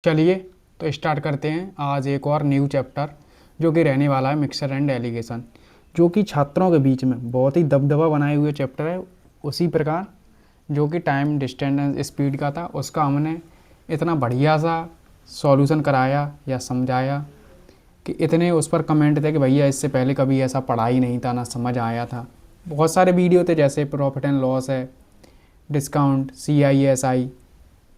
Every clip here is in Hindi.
चलिए तो स्टार्ट करते हैं आज एक और न्यू चैप्टर जो कि रहने वाला है मिक्सचर एंड एलिगेशन, जो कि छात्रों के बीच में बहुत ही दबदबा बनाए हुए चैप्टर है। उसी प्रकार जो कि टाइम डिस्टेंस एंड स्पीड का था, उसका हमने इतना बढ़िया सा सॉल्यूशन कराया या समझाया कि इतने उस पर कमेंट थे कि भैया इससे पहले कभी ऐसा पढ़ा ही नहीं था, ना समझ आया था। बहुत सारे वीडियो थे जैसे प्रॉफिट एंड लॉस है, डिस्काउंट, CISI,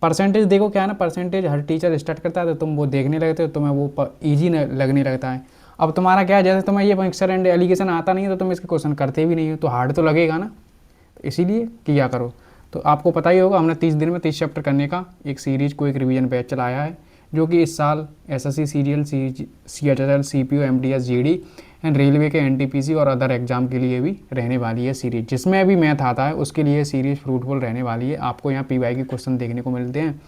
परसेंटेज। देखो क्या है ना, परसेंटेज हर टीचर स्टार्ट करता है तो तुम वो देखने लगते हो, तुम्हें वो ईजी लगने लगता है। अब तुम्हारा क्या है, जैसे तुम्हें ये मिक्सचर एंड एलिगेशन आता नहीं है तो तुम इसके क्वेश्चन करते भी नहीं हो, तो हार्ड तो लगेगा ना। तो इसीलिए किया करो। तो आपको पता ही होगा हमने 30 दिन में 30 चैप्टर करने का एक सीरीज को एक रिवीजन बैच चलाया है, जो कि इस साल SSC serial, CHSL, CPO, MTS, GD and railway के NTPC और अदर एग्जाम के लिए भी रहने वाली है सीरीज। जिसमें अभी मैथ आता है उसके लिए सीरीज फ्रूटफुल रहने वाली है। आपको यहाँ PY के क्वेश्चन देखने को मिलते हैं,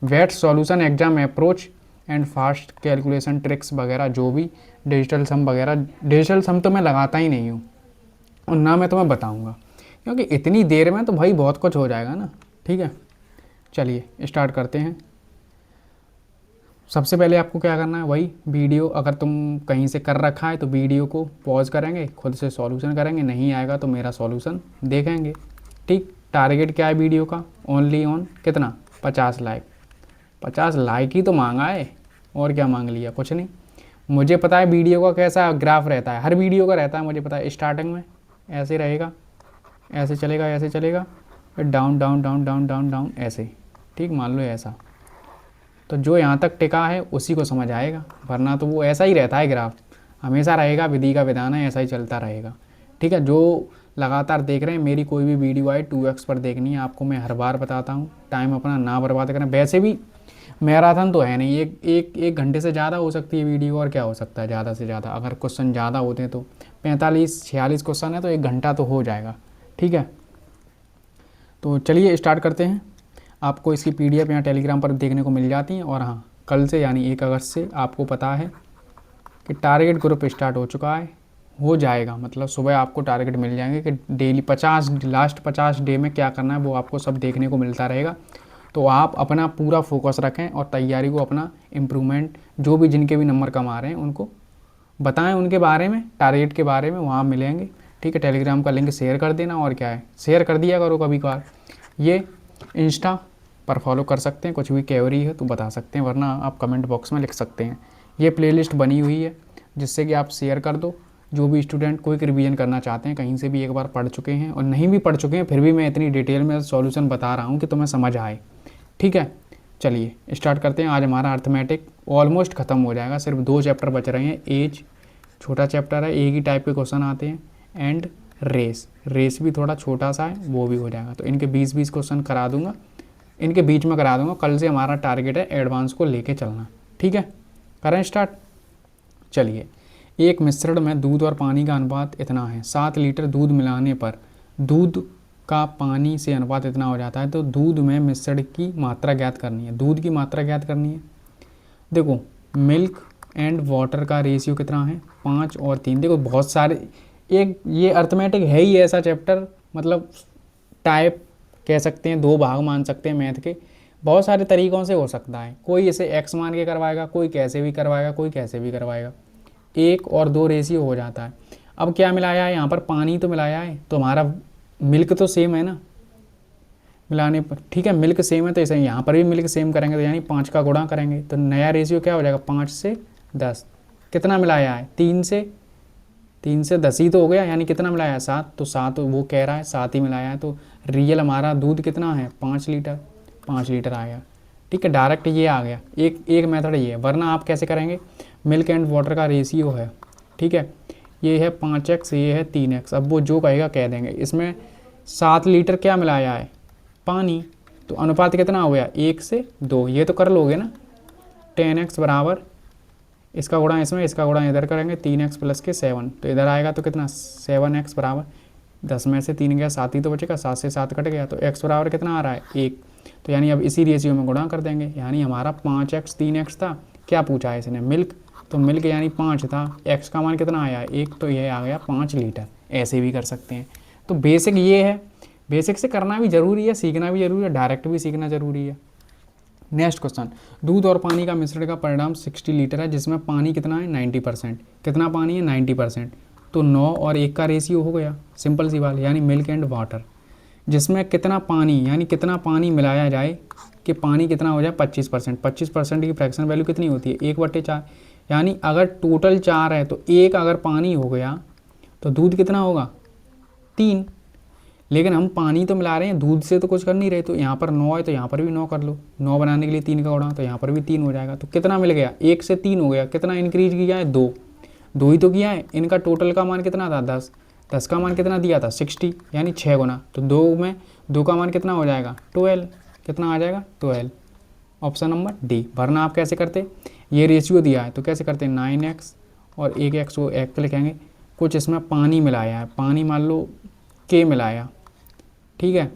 wet solution, exam approach and fast calculation tricks वगैरह, जो भी डिजिटल सम वगैरह। डिजिटल सम तो मैं लगाता ही नहीं हूँ और ना मैं तुम्हें बताऊँगा, क्योंकि इतनी देर में तो भाई बहुत कुछ हो जाएगा ना। ठीक है, चलिए स्टार्ट करते हैं। सबसे पहले आपको क्या करना है, वही वीडियो अगर तुम कहीं से कर रखा है तो वीडियो को पॉज करेंगे, खुद से सॉल्यूशन करेंगे, नहीं आएगा तो मेरा सॉल्यूशन देखेंगे। ठीक, टारगेट क्या है वीडियो का, ओनली ऑन कितना, 50 लाइक। 50 लाइक ही तो मांगा है, और क्या मांग लिया, कुछ नहीं। मुझे पता है वीडियो का कैसा ग्राफ रहता है, हर वीडियो का रहता है मुझे पता है। स्टार्टिंग में ऐसे रहेगा, ऐसे चलेगा, ऐसे चलेगा, फिर down down down down down down ऐसे। ठीक, मान लो ऐसा। तो जो यहाँ तक टिका है उसी को समझ आएगा, वरना तो वो ऐसा ही रहता है ग्राफ, हमेशा रहेगा, विधि का विधान है, ऐसा ही चलता रहेगा। ठीक है, जो लगातार देख रहे हैं, मेरी कोई भी वीडियो आए 2x पर देखनी है आपको, मैं हर बार बताता हूँ, टाइम अपना ना बर्बाद करें। वैसे भी मैराथन तो है नहीं, एक घंटे से ज़्यादा हो सकती है वीडियो, और क्या हो सकता है ज़्यादा से ज़्यादा। अगर क्वेश्चन ज़्यादा होते हैं तो 45-46 क्वेश्चन है तो 1 घंटा तो हो जाएगा। ठीक है, तो चलिए स्टार्ट करते हैं। आपको इसकी PDF यहाँ टेलीग्राम पर देखने को मिल जाती हैं। और हाँ, कल से यानी 1 अगस्त से आपको पता है कि टारगेट ग्रुप स्टार्ट हो चुका है, हो जाएगा। मतलब सुबह आपको टारगेट मिल जाएंगे कि डेली 50, लास्ट 50 डे में क्या करना है वो आपको सब देखने को मिलता रहेगा। तो आप अपना पूरा फोकस रखें और तैयारी को अपना इम्प्रूवमेंट, जो भी जिनके भी नंबर कम आ रहे हैं उनको बताएं, उनके बारे में, टारगेट के बारे में वहाँ मिलेंगे। ठीक है, टेलीग्राम का लिंक शेयर कर देना, और क्या है, शेयर कर दिया करो कभी कभार। ये इंस्टा पर फॉलो कर सकते हैं, कुछ भी क्वेरी है तो बता सकते हैं, वरना आप कमेंट बॉक्स में लिख सकते हैं। ये प्लेलिस्ट बनी हुई है जिससे कि आप शेयर कर दो। जो भी स्टूडेंट कोई रिवीजन करना चाहते हैं, कहीं से भी एक बार पढ़ चुके हैं और नहीं भी पढ़ चुके हैं, फिर भी मैं इतनी डिटेल में सॉल्यूशन बता रहा हूँ कि तुम्हें समझ आए। ठीक है, चलिए स्टार्ट करते हैं। आज हमारा अर्थमेटिक ऑलमोस्ट ख़त्म हो जाएगा, सिर्फ 2 चैप्टर बच रहे हैं। एज छोटा चैप्टर है, एक ही टाइप के क्वेश्चन आते हैं, एंड रेस, रेस भी थोड़ा छोटा सा है, वो भी हो जाएगा। तो इनके 20-20 क्वेश्चन करा दूंगा, इनके बीच में करा दूंगा। कल से हमारा टारगेट है एडवांस को लेके चलना। ठीक है, करें स्टार्ट। चलिए, एक मिश्रण में दूध और पानी का अनुपात इतना है, 7 लीटर दूध मिलाने पर दूध का पानी से अनुपात इतना हो जाता है, तो दूध में मिश्रण की मात्रा ज्ञात करनी है। दूध की मात्रा ज्ञात करनी है। देखो, मिल्क एंड वाटर का रेशियो कितना है, 5 और 3। देखो बहुत सारे, एक ये अर्थमेटिक है ही ऐसा चैप्टर, मतलब टाइप कह सकते हैं, 2 भाग मान सकते हैं मैथ के। बहुत सारे तरीक़ों से हो सकता है, कोई इसे x मान के करवाएगा, कोई कैसे भी करवाएगा, कोई कैसे भी करवाएगा। 1 और 2 रेशियो हो जाता है। अब क्या मिलाया है यहाँ पर, पानी तो मिलाया है, तो हमारा मिल्क तो सेम है ना मिलाने पर। ठीक है, मिल्क सेम है तो इसे यहाँ पर भी मिल्क सेम करेंगे, तो यानी 5 का गुणा करेंगे, तो नया रेशियो क्या हो जाएगा, 5 से 10। कितना मिलाया है, 3 से 10 ही तो हो गया, यानी कितना मिलाया है, 7। तो 7 वो कह रहा है 7 ही मिलाया है, तो रियल हमारा दूध कितना है, 5 लीटर, 5 लीटर आया। ठीक है, डायरेक्ट ये आ गया। एक मेथड ये है, वरना आप कैसे करेंगे, मिल्क एंड वाटर का रेशियो है। ठीक है, ये है 5x, ये है 3x। अब वो जो कहेगा कह देंगे। इसमें 7 लीटर क्या मिलाया है, पानी, तो अनुपात कितना हो गया, 1 से 2। ये तो कर लोगे ना। 10x बराबर, इसका गुणा इसमें, इसका गुणा इधर करेंगे, 3x प्लस के 7, तो इधर आएगा तो कितना, 7x बराबर 10 में से 3 गया, 7 ही तो बचेगा, 7 से 7 कट गया, तो x बराबर कितना आ रहा है, 1। तो यानी अब इसी रेशियो में गुणा कर देंगे, यानी हमारा 5x 3x था। क्या पूछा है इसने, मिल्क, तो मिल्क यानी 5 था, x का मान कितना आया, 1, तो ये आ गया 5 लीटर। ऐसे भी कर सकते हैं। तो बेसिक ये है, बेसिक से करना भी ज़रूरी है, सीखना भी ज़रूरी है, डायरेक्ट भी सीखना ज़रूरी है। नेक्स्ट क्वेश्चन, दूध और पानी का मिश्रण का परिणाम 60 लीटर है जिसमें पानी कितना है 90%। कितना पानी है 90%, तो 9 और 1 का रेशियो हो गया, सिंपल सी बात, यानी मिल्क एंड वाटर। जिसमें कितना पानी, यानी कितना पानी मिलाया जाए कि पानी कितना हो जाए 25%। 25% की फ्रैक्शन वैल्यू कितनी होती है 1/4, यानी अगर टोटल 4 है तो 1 अगर पानी हो गया तो दूध कितना होगा 3। लेकिन हम पानी तो मिला रहे हैं, दूध से तो कुछ कर नहीं रहे, तो यहाँ पर 9 है तो यहाँ पर भी 9 कर लो, 9 बनाने के लिए 3 का गुणा, तो यहाँ पर भी 3 हो जाएगा। तो कितना मिल गया 1 से 3 हो गया, कितना इंक्रीज किया है 2 ही तो किया है। इनका टोटल का मान कितना था 10, 10 का मान कितना दिया था 60, यानी 6 गुना, तो 2 में 2 का मान कितना हो जाएगा 12, कितना आ जाएगा 12। Option number D. वरना आप कैसे करते, ये रेशियो दिया है तो कैसे करते 9x और 1x को x लिखेंगे, कुछ इसमें पानी मिलाया है, पानी मान लो k मिलाया, ठीक है,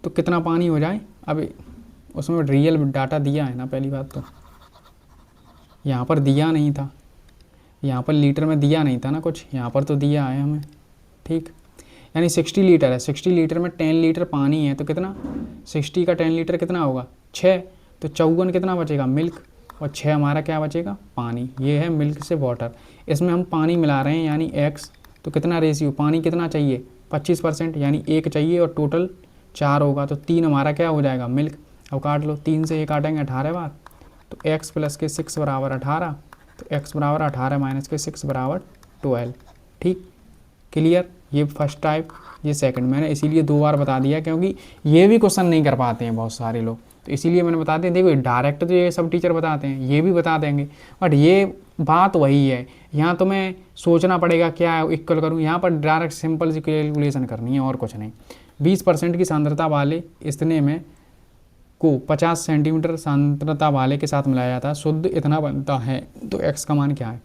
तो कितना पानी हो जाए। अब उसमें रियल डाटा दिया है ना, पहली बात तो यहाँ पर दिया नहीं था, यहाँ पर लीटर में दिया नहीं था ना कुछ, यहाँ पर तो दिया है हमें, ठीक। यानी 60 लीटर है, 60 लीटर में 10 लीटर पानी है, तो कितना 60 का 10 लीटर कितना होगा 6, तो 54 कितना बचेगा मिल्क, और 6 हमारा क्या बचेगा पानी। ये है मिल्क से वाटर। इसमें हम पानी मिला रहे हैं यानी x, तो कितना रेशियो, पानी कितना चाहिए 25%, यानी 1 चाहिए और टोटल 4 होगा, तो 3 हमारा क्या हो जाएगा मिल्क। अब काट लो, 3 से 1 काटेंगे 18 बार, तो x प्लस के 6 बराबर 18, तो x बराबर 18 माइनस के 6 बराबर 12, ठीक। क्लियर, ये फर्स्ट टाइप, ये सेकंड। मैंने इसीलिए 2 बार बता दिया क्योंकि ये भी क्वेश्चन नहीं कर पाते हैं बहुत सारे लोग, तो इसीलिए मैंने बता दिया। देखो डायरेक्ट तो ये सब टीचर बताते हैं, ये भी बता देंगे, बट ये बात वही है, यहाँ तुम्हें सोचना पड़ेगा क्या इक्वल करूँ, यहाँ पर डायरेक्ट सिंपल सी कैलकुलेशन करनी है और कुछ नहीं। 20% की सांद्रता वाले इतने में को 50 सेंटीमीटर सांद्रता वाले के साथ मिलाया जाता है, शुद्ध इतना बनता है, तो x का मान क्या है।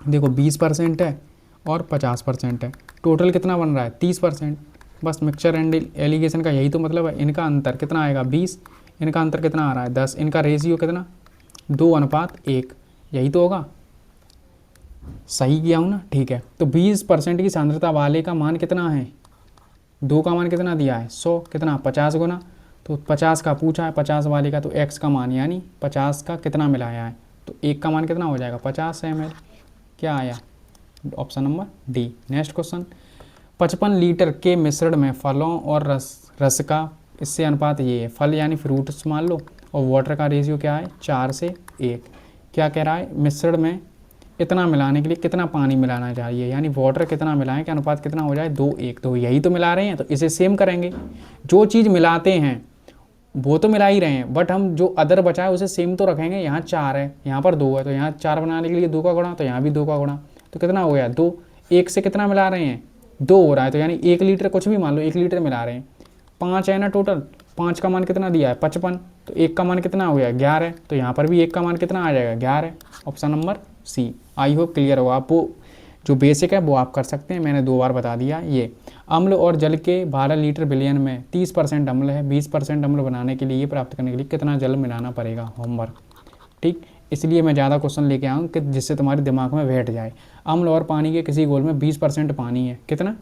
देखो 20% है और 50% है, टोटल कितना बन रहा है 30%। बस मिक्सचर एंड एलिगेशन का यही तो मतलब है। इनका अंतर कितना आएगा 20, इनका अंतर कितना आ रहा है 10, इनका रेशियो कितना 2:1, यही तो होगा। सही किया हूँ ना, ठीक है। तो 20% की सांद्रता वाले का मान कितना है, 2 का मान कितना दिया है 100, कितना 50 गुना, तो 50 का पूछा है 50 वाले का, तो x का मान यानी 50 का कितना मिलाया है, तो 1 का मान कितना हो जाएगा 50 ml। क्या आया option number D. Next question, 55 litre के मिश्रण में फलों और रस का इससे अनुपात ये है, फल यानी फ्रूट्स मान लो, और वाटर का रेशियो क्या है 4 से 1। क्या कह रहा है, मिश्रण में इतना मिलाने के लिए कितना पानी मिलाना चाहिए, यानी वाटर कितना मिलाएं कि अनुपात कितना हो जाए 2:1। तो यही तो मिला रहे हैं, तो इसे सेम करेंगे। जो चीज़ मिलाते हैं वो तो मिला ही रहे हैं, बट हम जो अदर बचा है उसे सेम तो रखेंगे। यहाँ 4 है, यहाँ पर 2 है, तो यहाँ 4 बनाने के लिए 2 का गुणा, तो यहाँ भी 2 का गुणा, तो कितना हो गया 2। 1 से कितना मिला रहे हैं 2 हो रहा है, तो यानी 1 लीटर, कुछ भी मान लो 1 लीटर मिला रहे हैं। 5 है ना टोटल, 5 का मान कितना दिया है 55, तो 1 का मान कितना हो गया 11, तो यहाँ पर भी 1 का मान कितना आ जाएगा 11। Option number C. I hope clear होगा। आप वो जो बेसिक है वो आप कर सकते हैं, मैंने 2 बार बता दिया। ये अम्ल और जल के 12 लीटर बिलियन में 30% अम्ल है, 20% अम्ल बनाने के लिए, ये प्राप्त करने के लिए कितना जल मिलाना पड़ेगा, होमवर्क, ठीक। इसलिए मैं ज़्यादा क्वेश्चन लेके आऊँ कि जिससे तुम्हारे दिमाग में बैठ जाए। अम्ल और पानी के किसी घोल में 20% पानी है, कितना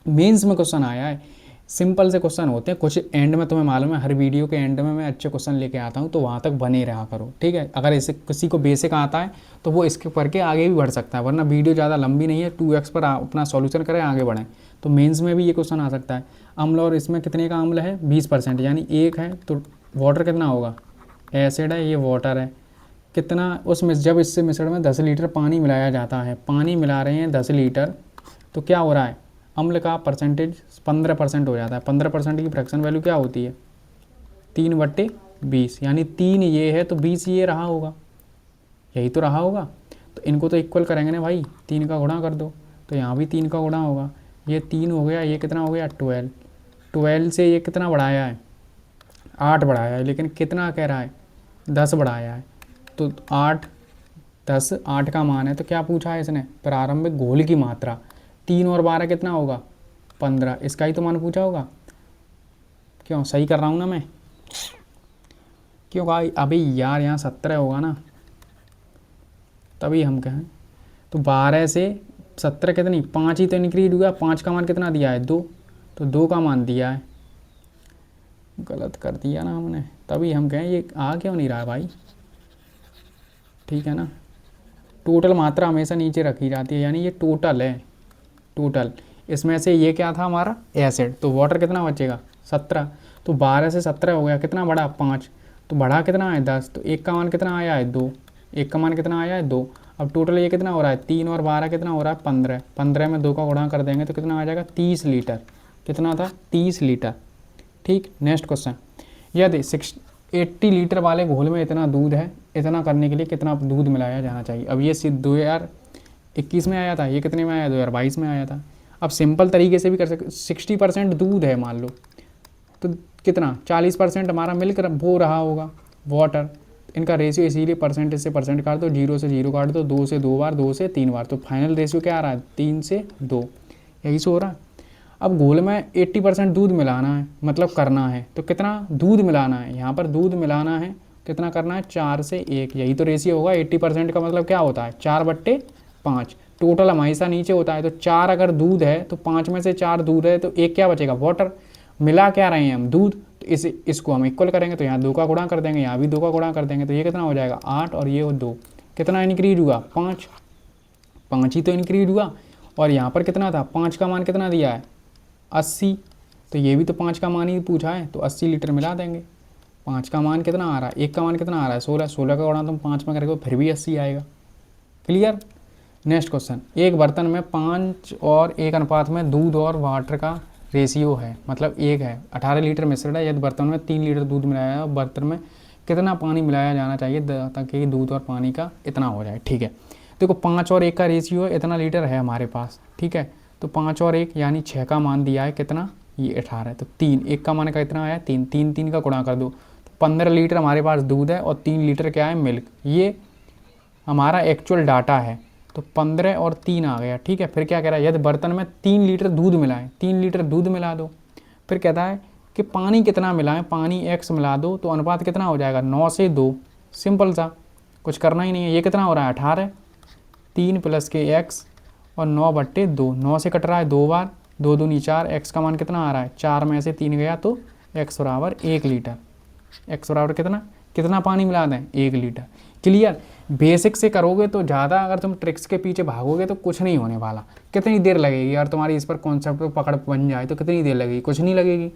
मेंस में क्वेश्चन आया है। सिंपल से क्वेश्चन होते हैं, कुछ एंड में तुम्हें मालूम है, हर वीडियो के एंड में मैं अच्छे क्वेश्चन लेके आता हूँ, तो वहाँ तक बने रहा करो, ठीक है। अगर इसे किसी को बेसिक आता है तो वो इसके पढ़ के आगे भी बढ़ सकता है, वरना वीडियो ज़्यादा लंबी नहीं है, 2x पर अपना सॉल्यूशन करें आगे बढ़ें। तो मेंस में भी ये क्वेश्चन आ सकता है। अम्ल और इसमें कितने का अम्ल है 20%, यानी 1 है, तो वाटर कितना होगा, एसिड है, ये वाटर है, कितना उसमें जब इससे मिश्रण में 10 लीटर पानी मिलाया जाता है, पानी मिला रहे हैं 10 लीटर, तो क्या हो रहा है अम्ल का परसेंटेज 15% हो जाता है। 15% की फ्रैक्शन वैल्यू क्या होती है 3/20, यानी 3 ये है तो 20 ये रहा होगा, यही तो रहा होगा। तो इनको तो इक्वल करेंगे ना भाई, 3 का गुणा कर दो, तो यहाँ भी 3 का गुणा होगा, ये 3 हो गया, ये कितना हो गया 12। 12 से ये कितना बढ़ाया है 8 बढ़ाया है, लेकिन कितना कह रहा है 10 बढ़ाया है, तो 8 10 8 का मान है, तो क्या पूछा है इसने प्रारंभिक घोल की मात्रा। 3 और 12 कितना होगा 15, इसका ही तो मान पूछा होगा। क्यों सही कर रहा हूँ ना मैं, क्यों भाई अभी यार यहाँ 17 होगा ना, तभी हम कहें। तो 12 से 17 कितनी 5 ही तो इंक्रीज हुआ, 5 का मान कितना दिया है 2, तो 2 का मान दिया है, गलत कर दिया ना हमने। तभी हम कहें ये आ क्यों नहीं रहा है भाई, ठीक है ना। टोटल मात्रा हमेशा नीचे रखी जाती है, यानी ये टोटल है, टोटल। इसमें से ये क्या था हमारा एसिड, तो वाटर कितना बचेगा 17, तो 12 से 17 हो गया, कितना बढ़ा 5, तो बढ़ा कितना है 10, तो एक का मान कितना आया है 2, एक का मान कितना आया है 2। अब टोटल ये कितना हो रहा है 3 और 12 कितना हो रहा है 15, 15 में 2 का गुणा कर देंगे तो कितना आ जाएगा 30 लीटर, कितना था 30 लीटर। ठीक, नेक्स्ट क्वेश्चन, यदि 80 लीटर वाले घोल में इतना दूध है, इतना करने के लिए कितना दूध मिलाया जाना चाहिए। अब ये 2021 में आया था, ये कितने में आया 2022 में आया था। अब सिंपल तरीके से भी कर सकते, 60% दूध है मान लो, तो कितना 40% हमारा मिल्क हो रहा होगा, वाटर। इनका रेशियो इसीलिए परसेंटेज से परसेंट काट दो, 0 से 0 काट दो, 2 से 2 बार, 2 से 3 बार, तो फाइनल रेशियो क्या आ रहा है 3 से 2, यही से हो रहा है। अब घोल में 80% दूध मिलाना है, मतलब करना है, तो कितना दूध मिलाना है, यहाँ पर दूध मिलाना है कितना करना है 4 से 1, यही तो रेशियो होगा। 80% का मतलब क्या होता है 4/5, टोटल हमेशा नीचे होता है, तो 4 अगर दूध है तो 5 में से 4 दूध है, तो एक क्या बचेगा वाटर। मिला क्या रहे हैं हम दूध, तो इसको हम इक्वल करेंगे, तो यहाँ 2 का गुणा कर देंगे, यहाँ भी 2 का गुणा कर देंगे, तो ये कितना हो जाएगा 8 और ये 2, कितना इंक्रीज हुआ 5, 5 ही तो इंक्रीज हुआ। और यहाँ पर कितना था 5 का मान कितना दिया है 80, तो ये भी तो 5 का मान ही पूछा है, तो 80 लीटर मिला देंगे। 5 का मान कितना आ रहा है, 1 का मान कितना आ रहा है 16, 16 का गुणा तुम 5 में करेंगे फिर भी 80 आएगा। क्लियर। नेक्स्ट क्वेश्चन, एक बर्तन में 5 और 1 अनुपात में दूध और वाटर का रेशियो है, मतलब 1 है, 18 लीटर मिश्रण है, यदि बर्तन में 3 लीटर दूध मिलाया है, बर्तन में कितना पानी मिलाया जाना चाहिए ताकि दूध और पानी का इतना हो जाए। ठीक है, देखो 5 और 1 का रेशियो है, इतना लीटर है हमारे पास, ठीक है, तो 5 और 1 यानी 6 का मान दिया है कितना, ये 18 है, तो 3, 1 का मान का इतना आया 3, 3 3 का गुणा कर दो, तो 15 लीटर हमारे पास दूध है और 3 लीटर क्या है मिल्क, ये हमारा एक्चुअल डाटा है। तो 15 और 3 आ गया। ठीक है, फिर क्या कह रहा है, यदि बर्तन में 3 लीटर दूध मिलाएं, 3 लीटर दूध मिला दो, फिर कहता है कि पानी कितना मिलाएं, पानी x मिला दो, तो अनुपात कितना हो जाएगा 9 से 2, सिंपल सा, कुछ करना ही नहीं है। ये कितना हो रहा है 18, 3 प्लस के x और 9/2, 9 से कट रहा है 2 बार, 2 दूनी 4, x का मान कितना आ रहा है 4 में से 3 गया तो x बराबर 1 लीटर, x बराबर कितना, कितना पानी मिला दें 1 लीटर। क्लियर। बेसिक से करोगे तो ज़्यादा, अगर तुम ट्रिक्स के पीछे भागोगे तो कुछ नहीं होने वाला। कितनी देर लगेगी यार तुम्हारी इस पर कॉन्सेप्ट को पकड़ बन जाए, तो कितनी देर लगेगी, कुछ नहीं लगेगी।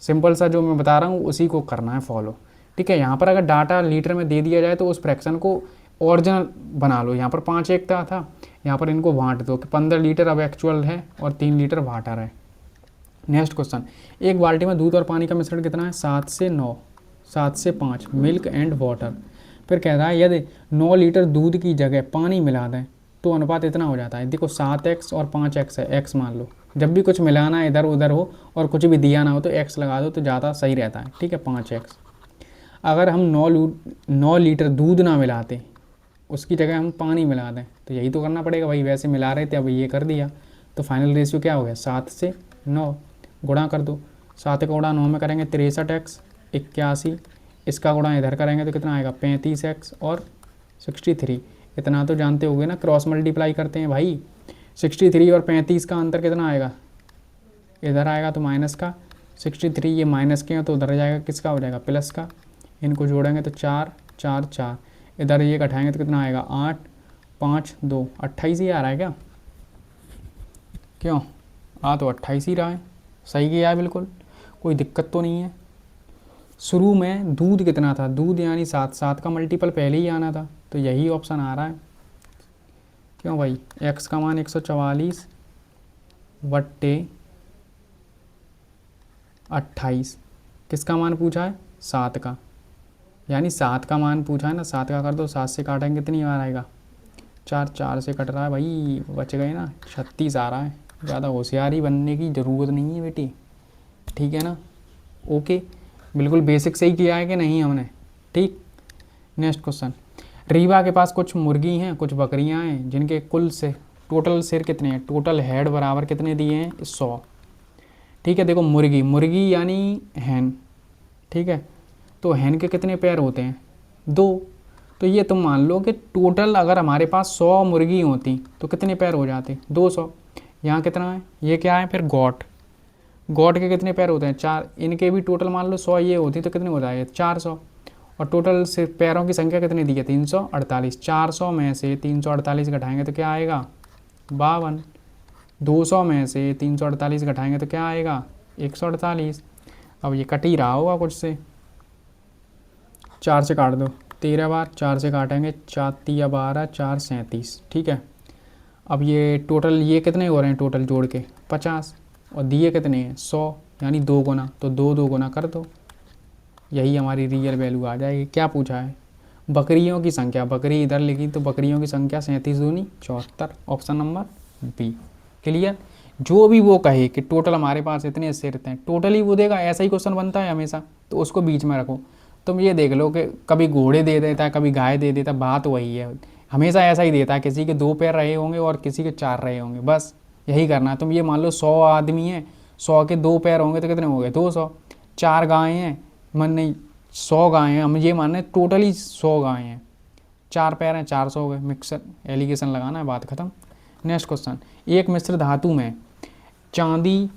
सिंपल सा जो मैं बता रहा हूँ उसी को करना है फॉलो। ठीक है, यहाँ पर अगर डाटा लीटर में दे दिया जाए तो उस फ्रैक्शन को ओरिजिनल बना लो। यहाँ पर 5 1 था, यहाँ पर इनको बांट दो कि 15 लीटर अब एक्चुअल है और 3 लीटर वाटर है। नेक्स्ट क्वेश्चन, एक बाल्टी में दूध और पानी का मिश्रण कितना है 7 से 9, 7 से 5, मिल्क एंड वाटर। फिर कह रहा है यदि 9 लीटर दूध की जगह पानी मिला दें तो अनुपात इतना हो जाता है। देखो 7x और 5x है, x मान लो, जब भी कुछ मिलाना इधर उधर हो और कुछ भी दिया ना हो तो x लगा दो तो ज़्यादा सही रहता है। ठीक है, 5x। अगर हम 9 लीटर दूध ना मिलाते, उसकी जगह हम पानी मिला दें, तो यही तो करना पड़ेगा भाई, वैसे मिला रहे थे अब ये कर दिया, तो फाइनल रेशियो क्या हो गया 7 से 9, गुणा कर दो, 7 का गुणा 9 में करेंगे 63x, 81, इसका गुणा इधर करेंगे तो कितना आएगा 35x और 63। इतना तो जानते होगे ना, क्रॉस मल्टीप्लाई करते हैं भाई। 63 और 35 का अंतर कितना आएगा, इधर आएगा तो माइनस का, 63 ये माइनस के हैं तो उधर जाएगा किसका हो जाएगा प्लस का, इनको जोड़ेंगे तो 4 4 4, इधर ये घटाएंगे तो कितना आएगा 8 5 2, 28 ही आ रहा है क्या, क्यों आ तो 28 ही रहा है, सही किया है बिल्कुल, कोई दिक्कत तो नहीं है। शुरू में दूध कितना था, दूध यानी 7, 7 का मल्टीपल पहले ही आना था, तो यही ऑप्शन आ रहा है। क्यों भाई, x का मान 144/28, किसका मान पूछा है 7 का, यानी 7 का मान पूछा है ना, 7 का कर दो, 7 से काटेंगे कितनी बार आएगा 4, 4 से कट रहा है भाई, बच गए ना 36 आ रहा है। ज़्यादा होशियारी बनने की ज़रूरत नहीं है बेटी, ठीक है ना। ओके, बिल्कुल बेसिक से ही किया है कि नहीं हमने। ठीक, नेक्स्ट क्वेश्चन, रीवा के पास कुछ मुर्गी हैं कुछ बकरियां हैं जिनके कुल से टोटल सिर कितने हैं, टोटल हेड बराबर कितने दिए हैं 100। ठीक है, देखो मुर्गी, मुर्गी यानी हैन, ठीक है, तो हैन के कितने पैर होते हैं 2, तो ये तुम मान लो कि टोटल अगर हमारे पास 100 मुर्गी होती तो कितने पैर हो जाते 200। यहाँ कितना है, ये क्या है फिर गॉट, गॉड के कितने पैर होते हैं? 4। इनके भी टोटल मान लो 100 ये होती तो कितने हो जाएगा? 400। और टोटल से पैरों की संख्या कितनी दी है? 348। 400 में से 348 घटाएंगे तो क्या आएगा? 52। 200 में से 348 घटाएंगे तो क्या आएगा? 148। अब ये कट ही रहा होगा कुछ से, 4 से काट दो 13 बार, 4 से काटेंगे 4 तिया 12, 4 37। ठीक है, अब ये टोटल ये कितने हो रहे हैं टोटल जोड़ के? 50। और दिए कितने हैं? 100, यानी 2 गुना, तो 2 गुना कर दो, यही हमारी रियल वैल्यू आ जाएगी। क्या पूछा है? बकरियों की संख्या, बकरी इधर लिखी तो बकरियों की संख्या 37 दूनी 74, ऑप्शन नंबर बी। क्लियर? जो भी वो कहे कि टोटल हमारे पास इतने सिर हैं, टोटल ही वो देगा, ऐसा ही क्वेश्चन बनता है हमेशा, तो उसको बीच में रखो। तुम ये देख लो कि कभी घोड़े दे देता है, कभी गाय दे देता है, बात वही है, हमेशा ऐसा ही देता है, किसी के 2 पैर रहे होंगे और किसी के 4 रहे होंगे, बस यही करना है। तुम ये मान लो 100 आदमी हैं, 100 के 2 पैर होंगे तो कितने हो गए? 200। 4 गायें हैं, मन नहीं 100 गायें हैं, हम ये मान रहे टोटली 100 गायें हैं, 4 पैर हैं, 400 हो गए। मिक्सर एलिगेशन लगाना है, बात खत्म। नेक्स्ट क्वेश्चन, एक मिश्र धातु में चांदी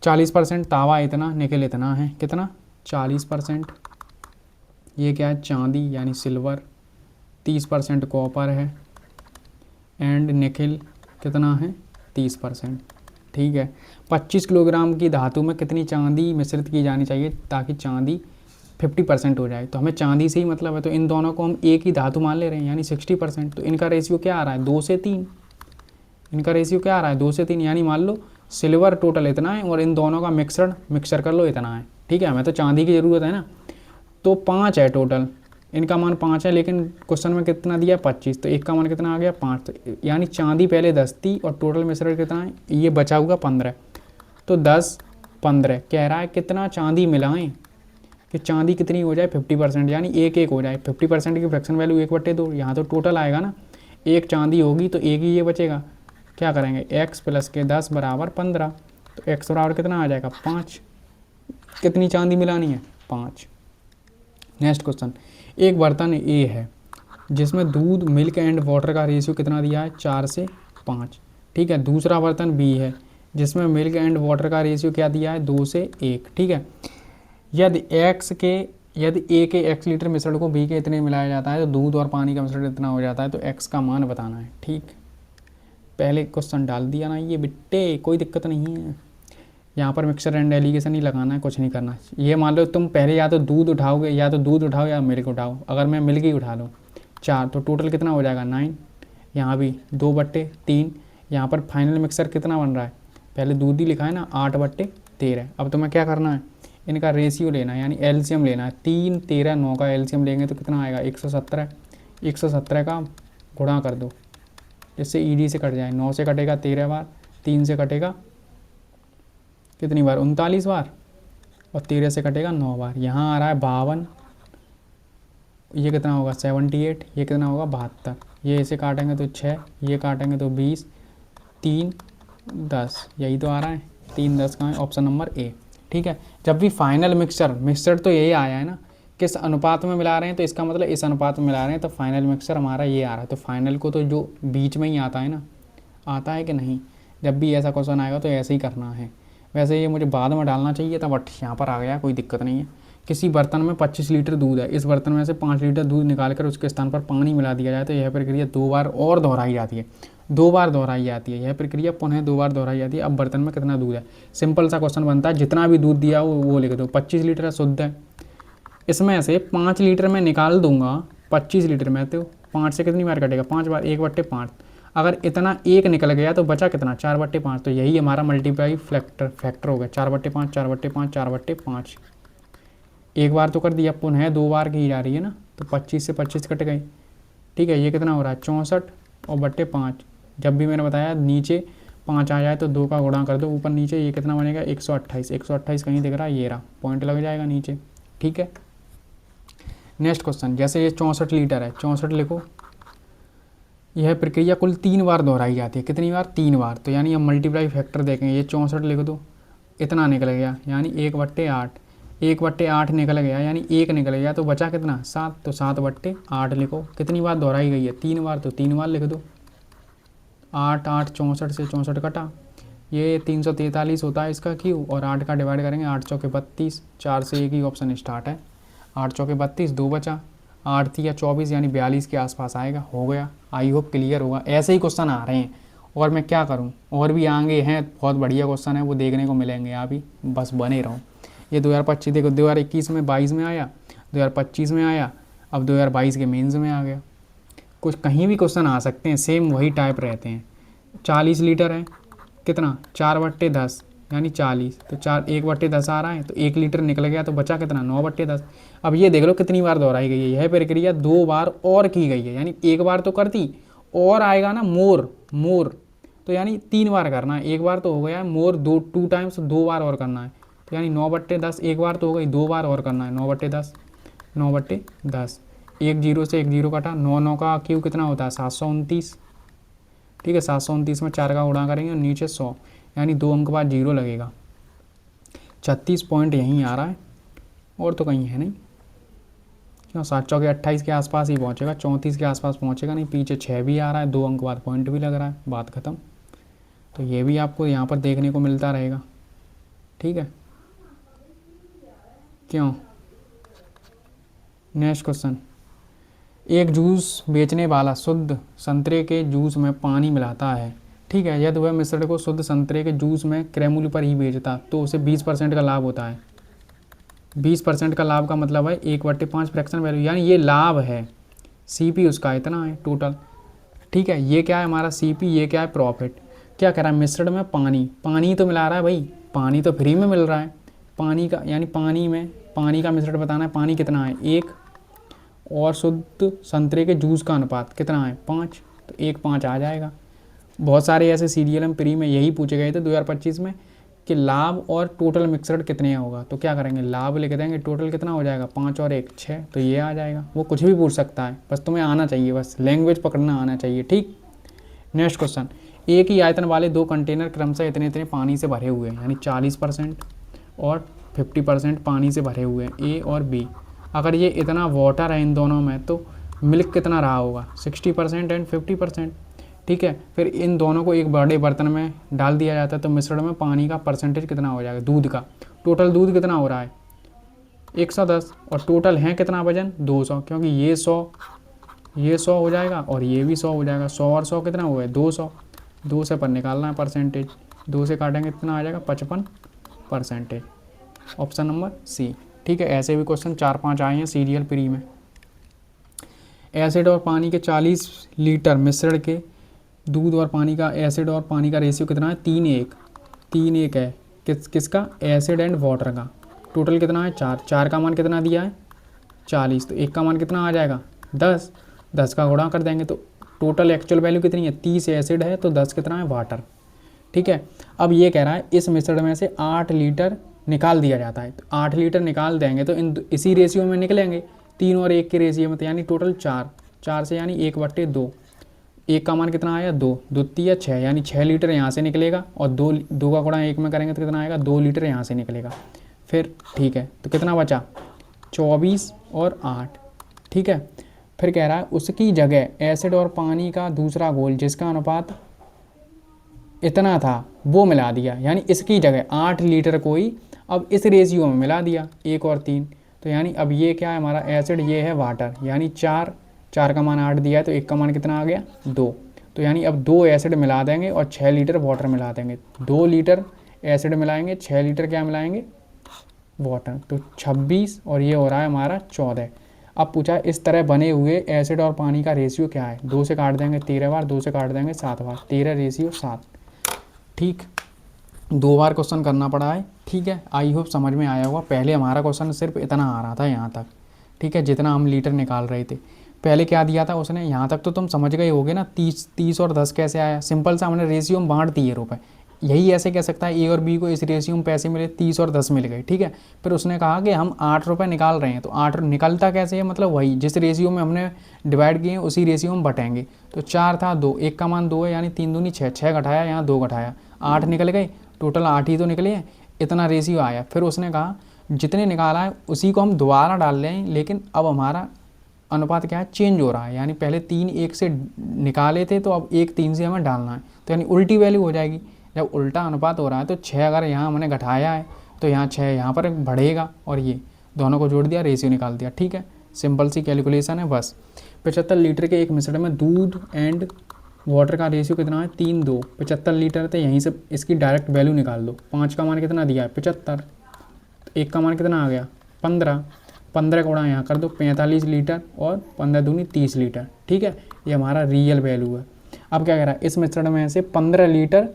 40%, तांबा इतना, निकल इतना है, कितना? 40%। ये क्या है? चांदी यानी सिल्वर। 30% कॉपर है, एंड निकल कितना है? 30%। ठीक है, 25 किलोग्राम की धातु में कितनी चांदी मिश्रित की जानी चाहिए ताकि चांदी 50% हो जाए? तो हमें चांदी से ही मतलब है, तो इन दोनों को हम एक ही धातु मान ले रहे हैं, यानी 60%। तो इनका रेशियो क्या आ रहा है? 2 से 3। इनका रेशियो क्या आ रहा है? 2 से 3, यानी मान लो सिल्वर टोटल इतना है और इन दोनों का मिक्सर कर लो इतना है। ठीक है, हमें तो चांदी की ज़रूरत है ना, तो 5 है टोटल, इनका मान 5 है, लेकिन क्वेश्चन में कितना दिया? 25, तो एक का मान कितना आ गया? 5। तो यानी चांदी पहले 10 थी और टोटल मिश्रण कितना है? ये बचा हुआ 15। तो 10 15 कह रहा है कितना चांदी मिलाएं कि चांदी कितनी हो जाए? 50%, यानी 1 हो जाए। 50% की फ्रैक्शन वैल्यू 1/2, यहाँ तो टोटल आएगा ना, एक चांदी होगी तो एक ही ये बचेगा। क्या करेंगे? x + के 10 = 15, तो x बराबर कितना आ जाएगा? 5। कितनी चांदी मिलानी है? 5। नेक्स्ट क्वेश्चन, एक बर्तन ए है जिसमें दूध, मिल्क एंड वाटर का रेशियो कितना दिया है? 4 से 5। ठीक है, दूसरा बर्तन बी है जिसमें मिल्क एंड वाटर का रेशियो क्या दिया है? 2 से 1। ठीक है, यदि ए के x लीटर मिश्रण को बी के इतने मिलाया जाता है तो दूध और पानी का मिश्रण इतना हो जाता है, तो x का मान बताना है। ठीक, पहले क्वेश्चन डाल दिया ना ये बिट्टे, कोई दिक्कत नहीं है। यहाँ पर मिक्सर एंड एलिगेशन ही लगाना है, कुछ नहीं करना। ये मान लो तुम पहले या तो दूध उठाओगे, या तो दूध उठाओ या मिल्क उठाओ। अगर मैं मिल्क ही उठा लूँ 4, तो टोटल कितना हो जाएगा? 9। यहाँ भी 2/3। यहाँ पर फाइनल मिक्सर कितना बन रहा है? पहले दूध ही लिखा है ना, 8/13। अब तुम्हें क्या करना है? इनका रेशियो लेना है, यानी एलसीएम लेना है। 3 13 9 का एलसीएम लेंगे तो कितना आएगा? 117। 117 का गुणा कर दो, इससे ईडी से कट जाए। 9 से कटेगा 13 बार, 3 से कटेगा कितनी बार? 39 बार, और 13 से कटेगा 9 बार। यहाँ आ रहा है 52, ये कितना होगा? 78, ये कितना होगा? 72। ये इसे काटेंगे तो 6, ये काटेंगे तो 20, 3 10, यही तो आ रहा है। 3 10 का है, ऑप्शन नंबर ए। ठीक है, जब भी फाइनल मिक्सचर तो यही आया है ना, किस अनुपात में मिला रहे हैं, तो इसका मतलब इस अनुपात में मिला रहे हैं, तो फाइनल मिक्सचर हमारा ये आ रहा है। तो फाइनल को तो जो बीच में ही आता है ना, आता है कि नहीं? जब भी ऐसा क्वेश्चन आएगा तो ऐसे ही करना है। वैसे ये मुझे बाद में डालना चाहिए था, बट यहाँ पर आ गया, कोई दिक्कत नहीं है। किसी बर्तन में 25 लीटर दूध है, इस बर्तन में से 5 लीटर दूध निकालकर उसके स्थान पर पानी मिला दिया जाए तो यह प्रक्रिया 2 बार और दोहराई जाती है। 2 बार दोहराई जाती है, यह प्रक्रिया पुनः 2 बार दोहराई जाती है। अब बर्तन में कितना दूध है? सिंपल सा क्वेश्चन बनता है, जितना भी दूध दिया हो वो लिख दो। 25 लीटर शुद्ध है, इसमें से 5 लीटर मैं निकाल दूंगा। 25 लीटर में तो 5 से कितनी बार कटेगा? 5 बार, 1/5। अगर इतना 1 निकल गया तो बचा कितना? 4/5। तो यही हमारा मल्टीप्लाई फैक्टर हो गया। 4/5 4/5 4/5। एक बार तो कर दिया, पुनः 2 बार की जा रही है ना, तो 25 से 25 कट गई। ठीक है, ये कितना हो रहा है? 64 और बट्टे 5। जब भी मैंने बताया नीचे 5 आ जाए तो 2 का गुणा कर दो, ऊपर नीचे ये कितना बनेगा? 128। 128 कहीं दिख रहा है? ये रहा, पॉइंट लग जाएगा नीचे। ठीक है, नेक्स्ट क्वेश्चन, जैसे ये 64 लीटर है, 64 लिखो। यह प्रक्रिया कुल 3 बार दोहराई जाती है। कितनी बार? 3 बार। तो यानी हम मल्टीप्लाई फैक्टर देखेंगे, ये 64 लिख दो, इतना निकल गया, यानी 1/8। 1/8 निकल गया, यानी 1 निकल गया, तो बचा कितना? 7। तो 7/8 लिखो। कितनी बार दोहराई गई है? 3 बार, तो 3 बार लिख दो। 8 8 64 से 64 कटा, ये 343 होता है इसका क्यू, और 8 का डिवाइड करेंगे, 8 चौके 32, 4 से एक ही ऑप्शन स्टार्ट है, 8 चौके 32, 2 बचा, 8 थी या 24 यानी 42 के आसपास आएगा। हो गया, आई होप क्लियर होगा। ऐसे ही क्वेश्चन आ रहे हैं और मैं क्या करूं, और भी आगे हैं, बहुत बढ़िया क्वेश्चन है, वो देखने को मिलेंगे, आप ही बस बने रहो। ये 2025 देखो, 2021 में 22 में आया, 2025 में आया, अब 2022 के मेंस में आ गया। कुछ कहीं भी क्वेश्चन आ सकते हैं, सेम वही टाइप रहते हैं। 40 लीटर है, कितना 4/10 यानी 40, तो 1/10 आ रहा है, तो 1 लीटर निकल गया, तो बचा कितना 9/10। अब ये देख लो कितनी बार दोहराई गई है, यह प्रक्रिया 2 बार और की गई है, यानी 1 बार तो कर दी और आएगा ना मोर मोर, तो यानी 3 बार करना है। 1 बार तो हो गया है, मोर 2 टाइम्स 2 बार और करना है, तो यानी 9/10, 1 बार तो हो गई, 2 बार और करना है, 9/10, 9/10। एक जीरो से एक जीरो कटा, 9 का क्यू कितना होता है 729, ठीक है। 729 में 4 का गुणा करेंगे और नीचे 100, यानी 2 अंक बाद जीरो लगेगा। 36 पॉइंट यहीं आ रहा है, और तो कहीं है नहीं, क्यों 7 चौके 28 के आसपास ही पहुंचेगा, 34 के आसपास पहुंचेगा नहीं, पीछे 6 भी आ रहा है, 2 अंक बाद पॉइंट भी लग रहा है, बात खत्म। तो ये भी आपको यहाँ पर देखने को मिलता रहेगा, ठीक है। क्यों, नेक्स्ट क्वेश्चन, एक जूस बेचने वाला शुद्ध संतरे के जूस में पानी मिलाता है, ठीक है। यदि वह मिश्रण को शुद्ध संतरे के जूस में क्रय मूल्य पर ही बेचता तो उसे 20% का लाभ होता है। 20% का लाभ का मतलब है 1/5 फ्रैक्शन वैल्यू, यानी ये लाभ है। सीपी उसका इतना है टोटल, ठीक है। ये क्या है हमारा सीपी, ये क्या है प्रॉफिट। क्या कह रहा है, मिश्रण में पानी तो मिला रहा है भाई, पानी तो फ्री में मिल रहा है, पानी का यानी पानी का मिश्रण बताना है, पानी कितना है 1, और शुद्ध संतरे के जूस का अनुपात कितना है 5, तो 1:5 आ जाएगा। बहुत सारे ऐसे सीरियल प्री में यही पूछे गए थे 2025 में कि लाभ और टोटल मिक्सड कितने होगा, तो क्या करेंगे, लाभ लिख देंगे, टोटल कितना हो जाएगा 5 और 1 6, तो ये आ जाएगा। वो कुछ भी पूछ सकता है, बस तुम्हें आना चाहिए, बस लैंग्वेज पकड़ना आना चाहिए, ठीक। नेक्स्ट क्वेश्चन, एक ही आयतन वाले 2 कंटेनर क्रमशः इतने इतने पानी से भरे हुए हैं, यानी 40% और 50% पानी से भरे हुए हैं, ए और बी। अगर ये इतना वाटर है इन दोनों में, तो मिल्क कितना रहा होगा 60% एंड 50%, ठीक है। फिर इन दोनों को एक बड़े बर्तन में डाल दिया जाता है, तो मिश्रण में पानी का परसेंटेज कितना हो जाएगा, दूध का। टोटल दूध कितना हो रहा है 110, और टोटल है कितना वजन 200, क्योंकि ये 100 हो जाएगा और ये भी 100 हो जाएगा, 100 और 100 कितना हुआ है 200, 2 से पर निकालना है परसेंटेज, 2 से काटेंगे कितना आ जाएगा 55%, ऑप्शन नंबर सी, ठीक है। ऐसे भी क्वेश्चन 4-5 आए हैं सीरियल प्री में। एसिड और पानी के 40 लीटर मिश्रण के दूध और पानी का, एसिड और पानी का रेशियो कितना है 3:1 है, किसका, एसिड एंड वाटर का। टोटल कितना है 4 का मान कितना दिया है 40, तो 1 का मान कितना आ जाएगा 10 का गुणा कर देंगे, तो टोटल एक्चुअल वैल्यू कितनी है 30 एसिड है, तो 10 कितना है वाटर, ठीक है। अब ये कह रहा है इस मिश्रण में से 8 लीटर निकाल दिया जाता है, तो 8 लीटर निकाल देंगे तो इसी रेशियो में निकलेंगे, 3 और 1 के रेशियो में, तो यानी टोटल 4 से यानी 1/2, 1 का मान कितना आया 2, 2 या 6, यानी 6 लीटर यहाँ से निकलेगा, और 2 का गुणा 1 में करेंगे तो कितना आएगा 2 लीटर यहाँ से निकलेगा। फिर ठीक है, तो कितना बचा 24 और 8, ठीक है। फिर कह रहा है उसकी जगह एसिड और पानी का दूसरा घोल जिसका अनुपात इतना था वो मिला दिया, यानी इसकी जगह 8 लीटर को ही अब इस रेशियो में मिला दिया 1 और 3, तो यानी अब ये क्या है हमारा एसिड, ये है वाटर, यानी 4 का मान 8 दिया है, तो 1 का मान कितना आ गया 2, तो यानी अब 2 एसिड मिला देंगे और 6 लीटर वाटर मिला देंगे, 2 लीटर एसिड मिलाएंगे, 6 लीटर क्या मिलाएंगे वाटर, तो 26 और ये हो रहा है हमारा 14। अब पूछा इस तरह बने हुए एसिड और पानी का रेशियो क्या है, 2 से काट देंगे 13 बार, 2 से काट देंगे 7 बार, 13:7, ठीक। 2 बार क्वेश्चन करना पड़ा है, ठीक है। आई होप समझ में आया होगा। पहले हमारा क्वेश्चन सिर्फ इतना आ रहा था यहाँ तक, ठीक है, जितना हम लीटर निकाल रहे थे। पहले क्या दिया था उसने, यहाँ तक तो तुम समझ गए होगे ना, 30 और 10 कैसे आया, सिंपल सा हमने रेशियो में बांट दिए रुपए, यही ऐसे कह सकता है ए और बी को इस रेशियो में पैसे मिले, 30 और 10 मिल गए, ठीक है। फिर उसने कहा कि हम 8 रुपये निकाल रहे हैं, तो 8 निकलता कैसे है, मतलब वही जिस रेशियो में हमने डिवाइड किए उसी रेशियो में बटेंगे, तो 4 था 2, 1 का मान 2 है, यानी 3 दूनी 6, 6 घटाया यहाँ 2 घटाया 8 निकल गए, टोटल 8 ही तो निकले हैं, इतना रेशियो आया। फिर उसने कहा जितने निकाला है उसी को हम दोबारा डाल रहे हैं, लेकिन अब हमारा अनुपात क्या है चेंज हो रहा है, यानी पहले 3 1 से निकाले थे, तो अब 1 3 से हमें डालना है, तो यानी उल्टी वैल्यू हो जाएगी, जब उल्टा अनुपात हो रहा है तो 6 अगर यहाँ हमने घटाया है तो यहाँ 6 यहाँ पर बढ़ेगा, और ये दोनों को जोड़ दिया, रेशियो निकाल दिया। ठीक है, सिंपल सी कैलकुलेशन है बस। 75 लीटर के एक मिश्रण में दूध एंड वाटर का रेशियो कितना है, 3:2। 75 लीटर, तो यहीं से इसकी डायरेक्ट वैल्यू निकाल दो। 5 का मान कितना दिया है, 75। तो 1 का मान कितना आ गया, 15। 15 का गुणा यहाँ कर दो, 45 लीटर, और 15 दूनी 30 लीटर। ठीक है, ये हमारा रियल वैल्यू है। अब क्या कह रहा है, इस मिश्रण में से 15 लीटर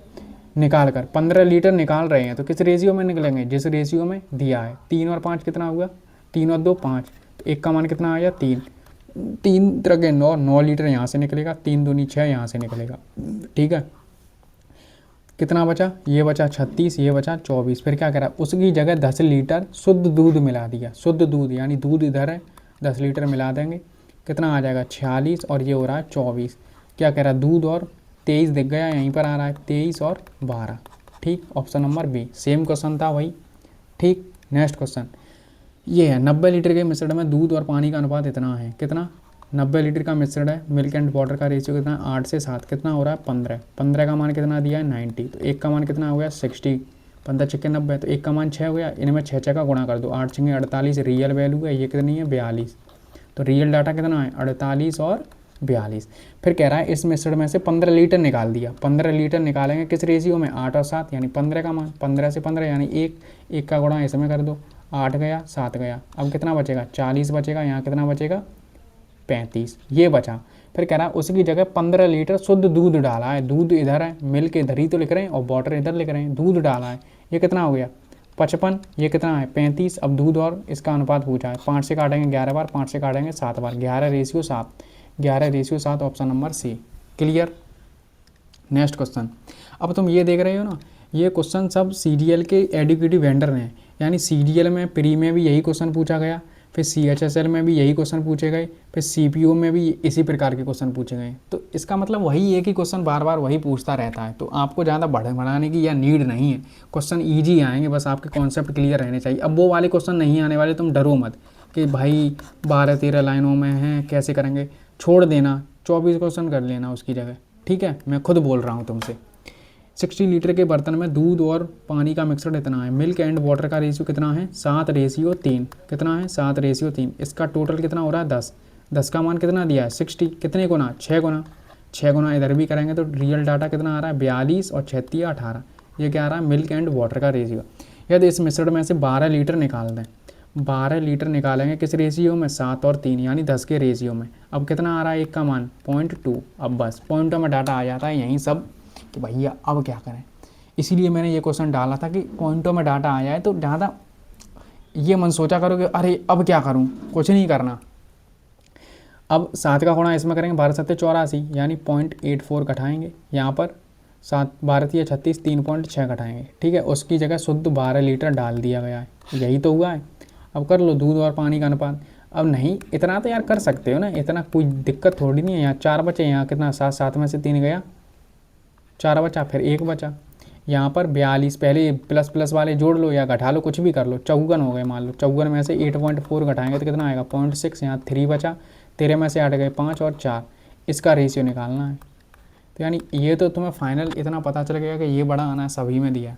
निकाल कर, 15 लीटर निकाल रहे हैं तो किस रेशियो में निकलेंगे, जिस रेशियो में दिया है। 3 और 5 कितना हुआ, 3 और 2 5। तो 1 का मान कितना आ गया, 3। 3 तरह के 9, 9 लीटर यहाँ से निकलेगा, 3 दूनी 6 यहाँ से निकलेगा। ठीक है, कितना बचा, ये बचा 36, ये बचा 24। फिर क्या करा, उसकी जगह 10 लीटर शुद्ध दूध मिला दिया। शुद्ध दूध यानी दूध इधर है, 10 लीटर मिला देंगे, कितना आ जाएगा 46, और ये हो रहा है 24। क्या कह रहा है, दूध और 23 दिख गया, यहीं पर आ रहा है 23 और 12। ठीक, option number B. Same question था वही। ठीक, नेक्स्ट क्वेश्चन ये है, 90 लीटर के मिश्रण में दूध और पानी का अनुपात इतना है, कितना, 90 लीटर का मिश्रण है, मिल्क एंड वाटर का रेशियो कितना है, 8 से 7, कितना हो रहा है 15। 15 का मान कितना दिया है, 90। तो 1 का मान कितना हो गया, 60। 15 छक्के 90, तो 1 का मान 6 हो गया। इनमें 6 का गुणा कर दो, 8 छक्के 48, रियल वैल्यू है, ये कितनी है 42। तो रियल डाटा कितना है, 48 और 42। फिर कह रहा है इस मिश्रण में से 15 लीटर निकाल दिया। 15 लीटर निकालेंगे किस रेशियो में, 8 और 7, यानी 15 का मान, 15 से 15 यानी 1 का गुणा इसमें कर दो, 8 गया 7 गया। अब कितना बचेगा, 40 बचेगा। यहाँ कितना बचेगा, 35, ये बचा। फिर कह रहा है उसकी जगह 15 लीटर शुद्ध दूध डाला है। दूध इधर है, मिल्क इधर ही तो लिख रहे हैं, और वाटर इधर लिख रहे हैं। दूध डाला है, ये कितना हो गया 55, ये कितना है 35। अब दूध और इसका अनुपात पूछा है, 5 से काटेंगे 11 बार, 5 से काटेंगे 7 बार, 11:7। 11:7, option number C. Clear. Next question, अब तुम ये देख रहे हो ना, ये क्वेश्चन सब सीरियल के एडुकेटिव वेंडर हैं, यानी सीरियल में प्री में भी यही क्वेश्चन पूछा गया, फिर CHSL में भी यही क्वेश्चन पूछे गए, फिर CPO में भी इसी प्रकार के क्वेश्चन पूछे गए। तो इसका मतलब वही एक ही क्वेश्चन बार बार वही पूछता रहता है, तो आपको ज़्यादा बढ़ाने की या नीड नहीं है। क्वेश्चन ईजी आएंगे, बस आपके कॉन्सेप्ट क्लियर रहने चाहिए। अब वो वाले क्वेश्चन नहीं आने वाले, तुम डरो मत कि भाई 12-13 लाइनों में हैं कैसे करेंगे, छोड़ देना, 24 क्वेश्चन कर लेना उसकी जगह। ठीक है, मैं खुद बोल रहा हूँ तुमसे। 60 लीटर के बर्तन में दूध और पानी का मिक्सचर इतना है, मिल्क एंड वाटर का रेशियो कितना है, 7:3। कितना है, 7:3। इसका टोटल कितना हो रहा है 10। 10 का मान कितना दिया है 60, कितने गुना, 6 गुना। 6 गुना इधर भी करेंगे तो रियल डाटा कितना आ रहा है 42, और 36 18। ये क्या आ रहा है, मिल्क एंड वाटर का रेशियो। यदि इस मिश्रण में से 12 लीटर निकाल दें, 12 लीटर निकालेंगे किस रेशियो में, 7 और 3 यानी 10 के रेशियो में। अब कितना आ रहा है, 1 का मान 0.2। अब बस पॉइंटों में डाटा आ जाता है यहीं सब कि भैया अब क्या करें। इसीलिए मैंने ये क्वेश्चन डाला था कि पॉइंटों में डाटा आ जाए तो ज़्यादा ये मन सोचा करो कि अरे अब क्या करूं, कुछ नहीं करना। अब 7 का गुणा इसमें करेंगे, 12×7 84, यानी 0.84 घटाएंगे। यहाँ पर 7 12 36, 3.6 घटाएंगे। ठीक है, उसकी जगह शुद्ध 12 लीटर डाल दिया गया है, यही तो हुआ है। अब कर लो दूध और पानी का अनुपात। अब नहीं इतना तो यार कर सकते हो ना, इतना कोई दिक्कत थोड़ी नहीं है। यहाँ 4 बचे, यहाँ कितना 7, 7 में से 3 गया, 4 बचा, फिर 1 बचा। यहाँ पर 42, पहले प्लस प्लस वाले जोड़ लो या घटा लो, कुछ भी कर लो। 54 हो गए मान लो, 54 में से 8.4 घटाएंगे तो कितना आएगा 0.6। यहाँ 3 बचा, 13 में से 8 गए, 5 और 4। इसका रेशियो निकालना है। तो यानी ये तो तुम्हें फाइनल इतना पता चल गया कि ये बड़ा आना है, सभी में दिया।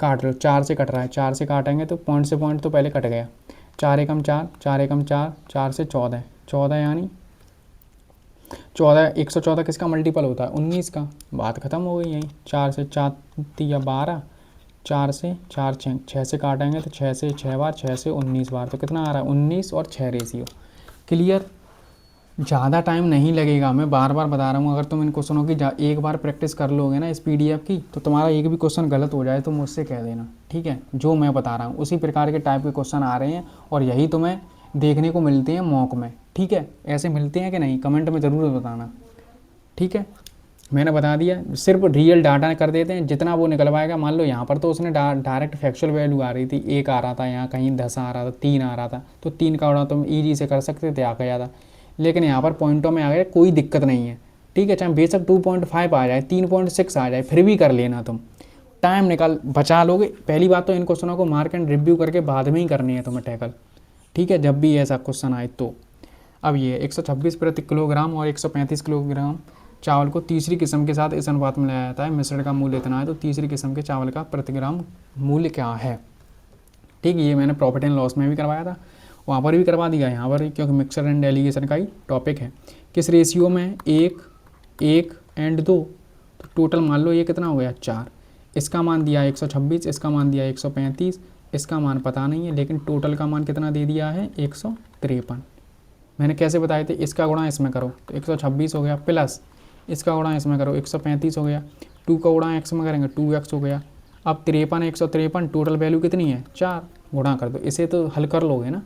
काट लो, 4 से कट रहा है, 4 से काटेंगे तो पॉइंट से पॉइंट तो पहले कट गया। 4 एकम 4, 4 एकम 4, 4 से 14, 14 यानी 14, 114 किसका मल्टीपल होता है 19 का। बात खत्म हो गई यहीं। 4 से 4 या 12, 4 से 4 6, 6 से काटेंगे तो 6 से 6 बार, 6 से 19 बार, तो कितना आ रहा है 19 और 6 रेशियो। क्लियर। ज़्यादा टाइम नहीं लगेगा, मैं बार बार बता रहा हूँ। अगर तुम इन क्वेश्चनों की एक बार प्रैक्टिस कर लोगे ना इस PDF की, तो तुम्हारा एक भी क्वेश्चन गलत हो जाए तो मुझसे कह देना। ठीक है, जो मैं बता रहा हूँ उसी प्रकार के टाइप के क्वेश्चन आ रहे हैं, और यही तुम्हें देखने को मिलते हैं मॉक में। ठीक है, ऐसे मिलते हैं कि नहीं, कमेंट में ज़रूर बताना। ठीक है, मैंने बता दिया। सिर्फ रियल डाटा कर देते हैं, जितना वो निकलवाएगा। मान लो यहाँ पर तो उसने डायरेक्ट फैक्चुअल वैल्यू आ रही थी, 1 आ रहा था, यहाँ कहीं 10 आ रहा था, 3 आ रहा था, तो 3 का उड़ा तुम ईजी से कर सकते थे, आ गया था। लेकिन यहाँ पर पॉइंटों में आ गया, कोई दिक्कत नहीं है। ठीक है, चाहे बेशक 2.5 आ जाए, 3.6 आ जाए, फिर भी कर लेना। तुम टाइम निकाल बचा लोगे। पहली बात तो इन क्वेश्चनों को मार्क एंड रिव्यू करके बाद में ही करनी है तुम्हें टैकल। ठीक है, जब भी ऐसा क्वेश्चन आए तो। अब ये 126 प्रति किलोग्राम और 135 किलोग्राम चावल को तीसरी किस्म के साथ इस अनुपात में लाया जाता है, मिश्रण का मूल्य इतना है, तो तीसरी किस्म के चावल का प्रति ग्राम मूल्य क्या है। ठीक, ये मैंने प्रॉफिट एंड लॉस में भी करवाया था, वहाँ पर भी करवा दिया, यहाँ पर क्योंकि मिक्सर एंड डेलीगेशन का ही टॉपिक है। किस रेशियो में, 1 एंड 2, तो टोटल मान लो ये कितना हो गया 4। इसका मान दिया 126, इसका मान दिया 135, इसका मान पता नहीं है, लेकिन टोटल का मान कितना दे दिया है 153। मैंने कैसे बताए थे, इसका गुणा इसमें करो तो 126 हो गया, प्लस इसका गुणा इसमें करो 135 हो गया, 2 का गुणा x में करेंगे 2x हो गया। अब 53 टोटल वैल्यू कितनी है 4, गुणा कर दो, इसे तो हल कर लोगे ना।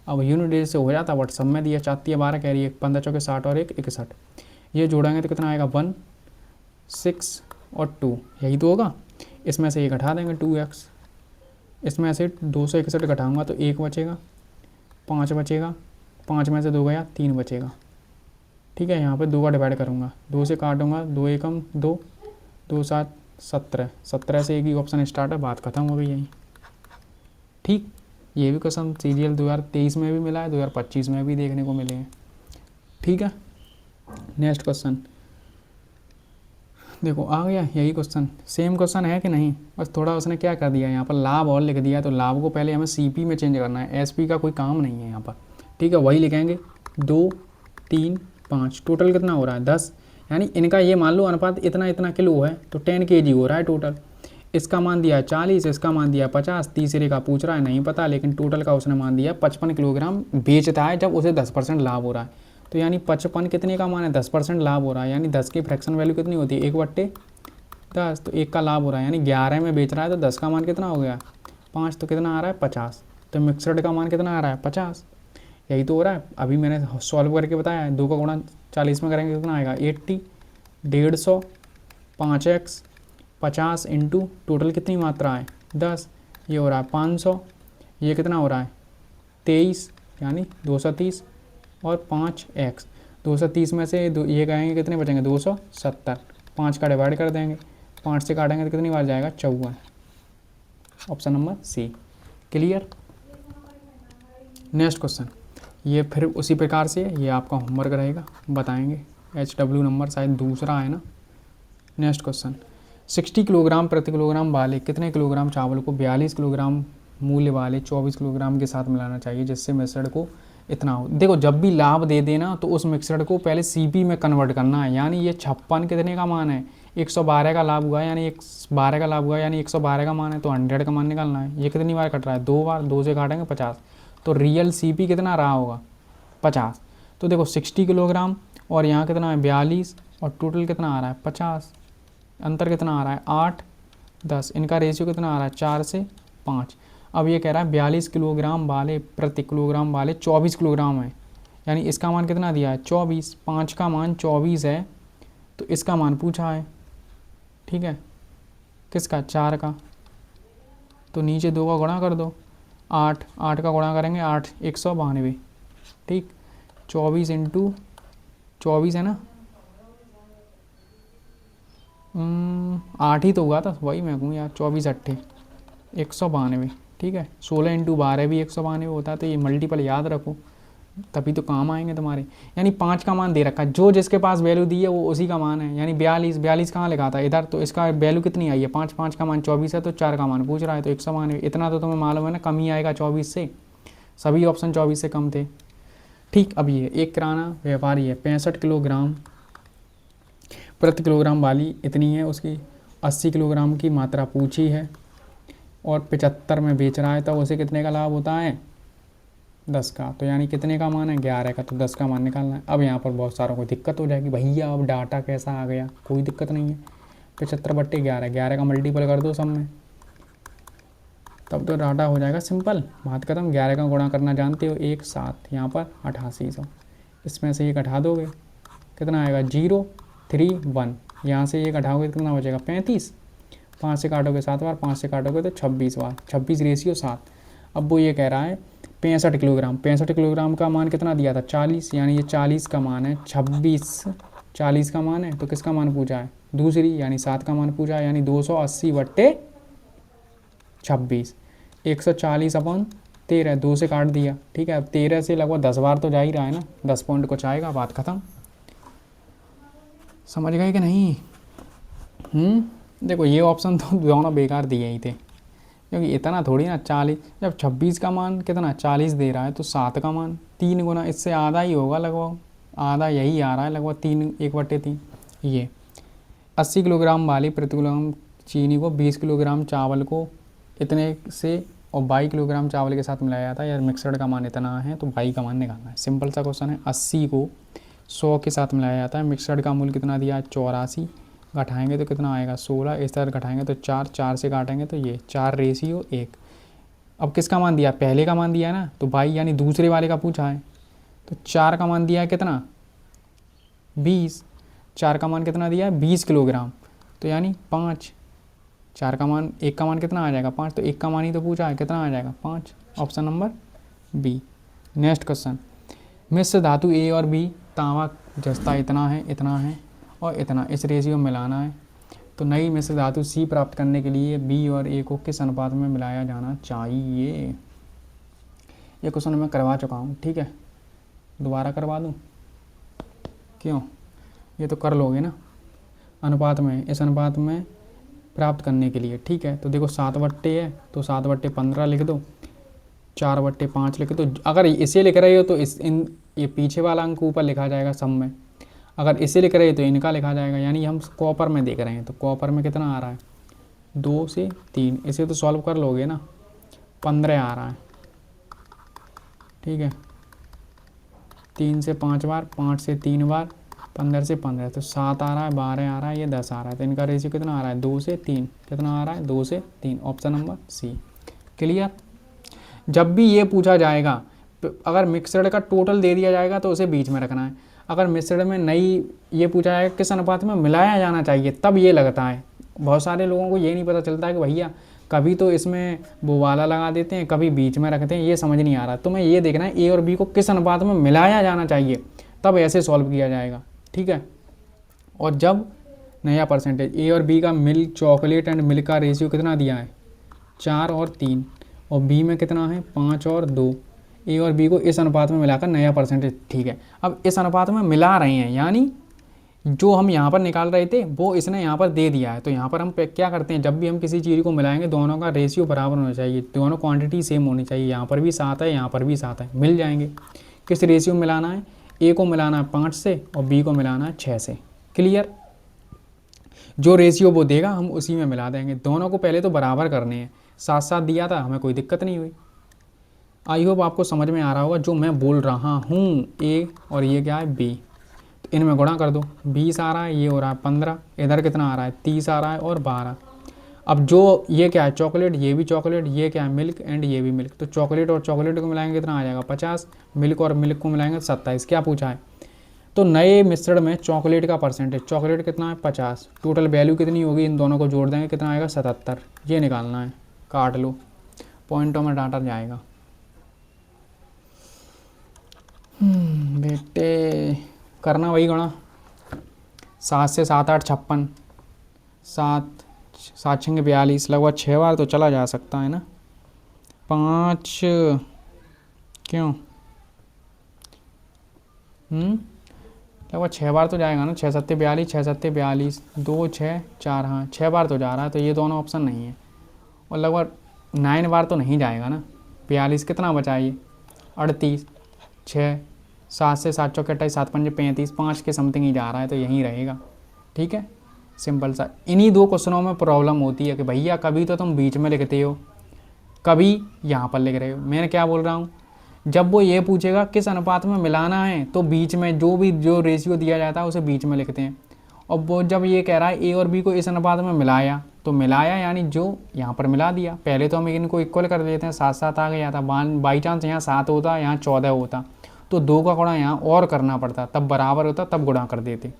अब यूनिट डेज से हो जाता, बट सब में दिया 4 12 कह रही है, 15 चौके 60 और 1 61, ये जोड़ेंगे तो कितना आएगा 1 6 और 2, यही तो होगा। इसमें से 1 घटा देंगे 2x, इसमें से 261 घटाऊंगा तो 1 बचेगा, 5 बचेगा, 5 में से 2 गया 3 बचेगा। ठीक है, यहाँ पे 2 का डिवाइड करूँगा, 2 से काटूंगा, 2 एकम 2, 2 7 17, 17 से एक ही ऑप्शन स्टार्ट है, बात खत्म हो गई यहीं। ठीक, ये भी क्वेश्चन सीरियल 2023 में भी मिला है, 2025 में भी देखने को मिले हैं। ठीक है, नेक्स्ट क्वेश्चन देखो आ गया, यही क्वेश्चन, सेम क्वेश्चन है कि नहीं, बस थोड़ा उसने क्या कर दिया यहाँ पर लाभ और लिख दिया, तो लाभ को पहले हमें सीपी में चेंज करना है, एसपी का कोई काम नहीं है यहाँ पर। ठीक है, वही लिखेंगे 2 3 5, टोटल कितना हो रहा है 10, यानी इनका ये मान लो अनुपात इतना इतना किलो है, तो 10 kg हो रहा है टोटल। इसका मान दिया है 40, इसका मान दिया 50, तीसरे का पूछ रहा है नहीं पता, लेकिन टोटल का उसने मान दिया 55 किलोग्राम बेचता है जब उसे 10% लाभ हो रहा है। तो यानी 55 कितने का मान है 10% लाभ हो रहा है, यानी 10 की फ्रैक्शन वैल्यू कितनी होती है 1/10, तो 1 का लाभ हो रहा है, यानी 11 में बेच रहा है, तो 10 का मान कितना हो गया 5, तो कितना आ रहा है 50, तो मिक्सड का मान कितना आ रहा है 50, यही तो हो रहा है। अभी मैंने सॉल्व करके बताया है, 2 का गुणा 40 में करेंगे कितना आएगा 80, 150, 5x 50 इंटू टोटल कितनी मात्रा है 10, ये हो रहा है 500, ये कितना हो रहा है 23, यानी 230 और 5x, 230 में से ये कहेंगे कितने बचेंगे 270, 5 का डिवाइड कर देंगे, 5 से काटेंगे तो कितनी बार जाएगा 54, option number C. Clear. Next question, ये फिर उसी प्रकार से ये आपका होमवर्क रहेगा, बताएंगे HW नंबर शायद दूसरा है ना। नेक्स्ट क्वेश्चन, 60 किलोग्राम प्रति किलोग्राम वाले कितने किलोग्राम चावल को 42 किलोग्राम मूल्य वाले 24 किलोग्राम के साथ मिलाना चाहिए जिससे मिश्रण को इतना हो। देखो जब भी लाभ दे देना तो उस मिक्सर को पहले सीपी में कन्वर्ट करना है, यानी ये 56 कितने का मान है 112 का लाभ हुआ, यानी 112 का लाभ हुआ, यानी 112 का मान है, तो 100 का मान निकालना है। ये कितनी बार कट रहा है 2 बार, 2 से काटेंगे 50, तो रियल सीपी कितना रहा होगा 50। तो देखो 60 किलोग्राम और यहाँ कितना है 42 और टोटल कितना आ रहा है 50, अंतर कितना आ रहा है 8 10, इनका रेशियो कितना आ रहा है 4 से 5। अब ये कह रहा है 42 किलोग्राम वाले प्रति किलोग्राम वाले 24 किलोग्राम है, यानी इसका मान कितना दिया है 24, 5 का मान 24 है, तो इसका मान पूछा है। ठीक है, किसका 4 का, तो नीचे 2 का गुणा कर दो, 8 का गुणा करेंगे 8 192। ठीक, 24 इंटू 24 है ना, 8 ही तो हुआ था, वही मैं कहूँ यार, 24 8 192। ठीक है, 16 इंटू 12 भी 192 होता है, तो ये मल्टीपल याद रखो तभी तो काम आएंगे तुम्हारे। यानी 5 का मान दे रखा है, जो जिसके पास वैल्यू दी है वो उसी का मान है, यानी 42 कहाँ लिखा था इधर, तो इसका वैल्यू कितनी आई है 5 का मान 24 है, तो 4 का मान पूछ रहा है, तो 192। इतना तो तुम्हें मालूम है ना, कम ही आएगा 24 से, सभी ऑप्शन 24 से कम थे। ठीक, अब ये एक किराना व्यापारी है 65 किलोग्राम प्रति किलोग्राम वाली इतनी है उसकी 80 किलोग्राम की मात्रा पूछी है और 75 में बेच रहा है, तो उसे कितने का लाभ होता है 10 का, तो यानी कितने का मान है 11 का, तो 10 का मान निकालना है। अब यहाँ पर बहुत सारों को दिक्कत हो जाएगी, भैया अब डाटा कैसा आ गया, कोई दिक्कत नहीं है, 75/11, 11 का मल्टीपल कर दो सब में, तब तो डाटा हो जाएगा सिंपल, बात खत्म। 11 का गुणा करना जानते हो 1 7, यहाँ पर 8800, इसमें से 1 घटा दोगे कितना आएगा 0 3 1, यहाँ से 1 घटाओगे कितना बचेगा 35, 5 से काटोगे 7 बार, 5 से काटोगे तो 26 बार, 26 रेशियो 7। अब वो ये कह रहा है 65 किलोग्राम, 65 किलोग्राम का मान कितना दिया था 40, यानी ये 40 का मान है, 26 40 का मान है, तो किसका मान पूछा है दूसरी, यानी 7 का मान पूछा है, यानी 280/26, 140/13, 2 से काट दिया। ठीक है, अब 13 से लगभग 10 बार तो जा ही रहा है ना, 10 पॉइंट कुछ आएगा, बात खत्म। समझ गए कि नहीं? देखो ये ऑप्शन तो दोनों बेकार दिए ही थे, क्योंकि इतना थोड़ी ना 40, जब 26 का मान कितना 40 दे रहा है तो 7 का मान 3 गुना इससे आधा ही होगा लगभग, आधा यही आ रहा है लगभग 3/1/3। ये 80 किलोग्राम वाली प्रति किलोग्राम चीनी को 20 किलोग्राम चावल को इतने से और 22 किलोग्राम चावल के साथ मिलाया जाता है, यार मिक्सड का मान इतना है तो 22 का मान निकालना है। सिंपल सा क्वेश्चन है। 80 को 100 के साथ मिलाया जाता है, मिक्सड का मूल्य कितना दिया है 84, घटाएंगे तो कितना आएगा 16, इस तरह घटाएंगे तो 4, 4 से काटेंगे तो ये 4:1। अब किसका मान दिया, पहले का मान दिया है ना, तो 22 यानी दूसरे वाले का पूछा है, तो 4 का मान दिया है कितना 20, 4 का मान कितना दिया है 20 किलोग्राम, तो यानी 5, 4 का मान, 1 का मान कितना आ जाएगा 5, तो 1 का मान ही तो पूछा है, कितना आ जाएगा 5, option number B. Next question, मिश्र धातु ए और बी, तांबा जस्ता इतना है और इतना, इस रेशियो में मिलाना है, तो नई मिश्र धातु सी प्राप्त करने के लिए बी और ए को किस अनुपात में मिलाया जाना चाहिए। ये क्वेश्चन मैं करवा चुका हूँ, ठीक है, दोबारा करवा दूँ, क्यों, ये तो कर लोगे ना। अनुपात में, इस अनुपात में प्राप्त करने के लिए, ठीक है, तो देखो 7/, है तो 7/15 लिख दो, 4/5 लिख दो। अगर इसे लिख रहे हो तो ये पीछे वाला अंक ऊपर लिखा जाएगा सब में, अगर इसे लिख रहे हो तो इनका लिखा जाएगा, यानी हम कॉपर में देख रहे हैं, तो कॉपर में कितना आ रहा है 2 से 3, इसे तो सॉल्व कर लोगे ना, 15 आ रहा है, ठीक है, 3 से 5 बार, 5 से 3 बार, 15 से 15, तो 7 आ रहा है, 12 आ रहा है, ये 10 आ रहा है, तो इनका रेशियो कितना आ रहा है 2 से 3, कितना आ रहा है 2 से 3, ऑप्शन नंबर सी। क्लियर। जब भी ये पूछा जाएगा, अगर मिक्सड का टोटल दे दिया जाएगा तो उसे बीच में रखना है, अगर मिक्सड में नई ये पूछा जाएगा किस अनुपात में मिलाया जाना चाहिए, तब ये लगता है। बहुत सारे लोगों को ये नहीं पता चलता है कि भैया कभी तो इसमें वो वाला लगा देते हैं, कभी बीच में रखते हैं, ये समझ नहीं आ रहा। तुम्हें ये देखना है ए और बी को किस अनुपात में मिलाया जाना चाहिए, तब ऐसे सॉल्व किया जाएगा, ठीक है। और जब नया परसेंटेज ए और बी का मिल्क, चॉकलेट एंड मिल्क का रेशियो कितना दिया है 4 और 3, और बी में कितना है 5 और 2, ए और बी को इस अनुपात में मिलाकर नया परसेंटेज, ठीक है। अब इस अनुपात में मिला रहे हैं, यानी जो हम यहाँ पर निकाल रहे थे वो इसने यहाँ पर दे दिया है, तो यहाँ पर हम क्या करते हैं, जब भी हम किसी चीज़ को मिलाएंगे दोनों का रेशियो बराबर होना चाहिए, दोनों क्वांटिटी सेम होनी चाहिए, यहाँ पर भी 7 है, यहाँ पर भी 7 है, मिल जाएंगे। किस रेशियो में मिलाना है, ए को मिलाना है 5 से और बी को मिलाना है 6 से। क्लियर। जो रेशियो वो देगा हम उसी में मिला देंगे, दोनों को पहले तो बराबर करने हैं, साथ साथ दिया था, हमें कोई दिक्कत नहीं हुई। आई होप आपको समझ में आ रहा होगा जो मैं बोल रहा हूँ। ए और ये क्या है बी, तो इनमें गुणा कर दो, 20 आ रहा है, ये हो रहा है 15, इधर कितना आ रहा है 30 आ रहा है और 12। अब जो ये क्या है चॉकलेट, ये भी चॉकलेट, ये क्या है मिल्क एंड ये भी मिल्क, तो चॉकलेट और चॉकलेट को मिलाएंगे कितना आ जाएगा 50, मिल्क और मिल्क को मिलाएंगे 27। क्या पूछा है, तो नए मिश्रण में चॉकलेट का परसेंटेज, चॉकलेट कितना है 50, टोटल वैल्यू कितनी होगी, इन दोनों को जोड़ देंगे कितना आएगा 77, ये निकालना है, काट लो, पॉइंटों में डाटा जाएगा। बेटे करना वही गणा, 7 से 7 8 56, 7 7 6 42, लगभग 6 बार तो चला जा सकता है ना, 5 क्यों लगभग 6 बार तो जाएगा ना, 6 7 42, 6 7 42, 2 6 4, हाँ 6 बार तो जा रहा है, तो ये दोनों ऑप्शन नहीं है, और लगभग 9 बार तो नहीं जाएगा ना, 42 कितना बचा ये 38, 6 7 से 7 चौके 28, 7 पंजे 35, 5 के समथिंग ही जा रहा है, तो यहीं रहेगा, ठीक है। सिंपल सा, इन्हीं दो क्वेश्चनों में प्रॉब्लम होती है कि भैया कभी तो तुम बीच में लिखते हो, कभी यहाँ पर लिख रहे हो। मैंने क्या बोल रहा हूँ, जब वो ये पूछेगा किस अनुपात में मिलाना है, तो बीच में जो रेशियो दिया जाता है उसे बीच में लिखते हैं, और वो जब ये कह रहा है ए और बी को इस अनुपात में मिलाया, तो मिलाया यानी जो यहाँ पर मिला दिया, पहले तो हम इनको इक्वल कर देते हैं, 7 7 आ गया था, बाई चांस यहाँ 7 होता, यहाँ 14 होता, तो 2 का गुणा यहाँ और करना पड़ता, तब बराबर होता, तब गुणा कर देते,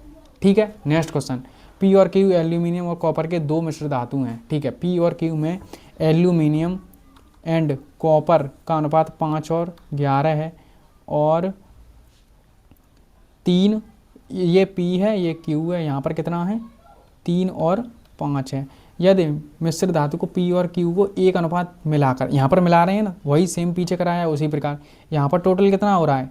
ठीक है। नेक्स्ट क्वेश्चन, पी और क्यू एल्यूमिनियम और कॉपर के 2 मिश्र धातु हैं, ठीक है। पी और क्यू में एल्यूमिनियम एंड कॉपर का अनुपात 5 और 11 है, और 3, ये पी है ये क्यू है, यहाँ पर कितना है 3 और 5 है। यदि मिश्र धातु को पी और क्यू को एक अनुपात मिलाकर, यहाँ पर मिला रहे हैं ना, वही सेम पीछे कराया है उसी प्रकार, यहाँ पर टोटल कितना हो रहा है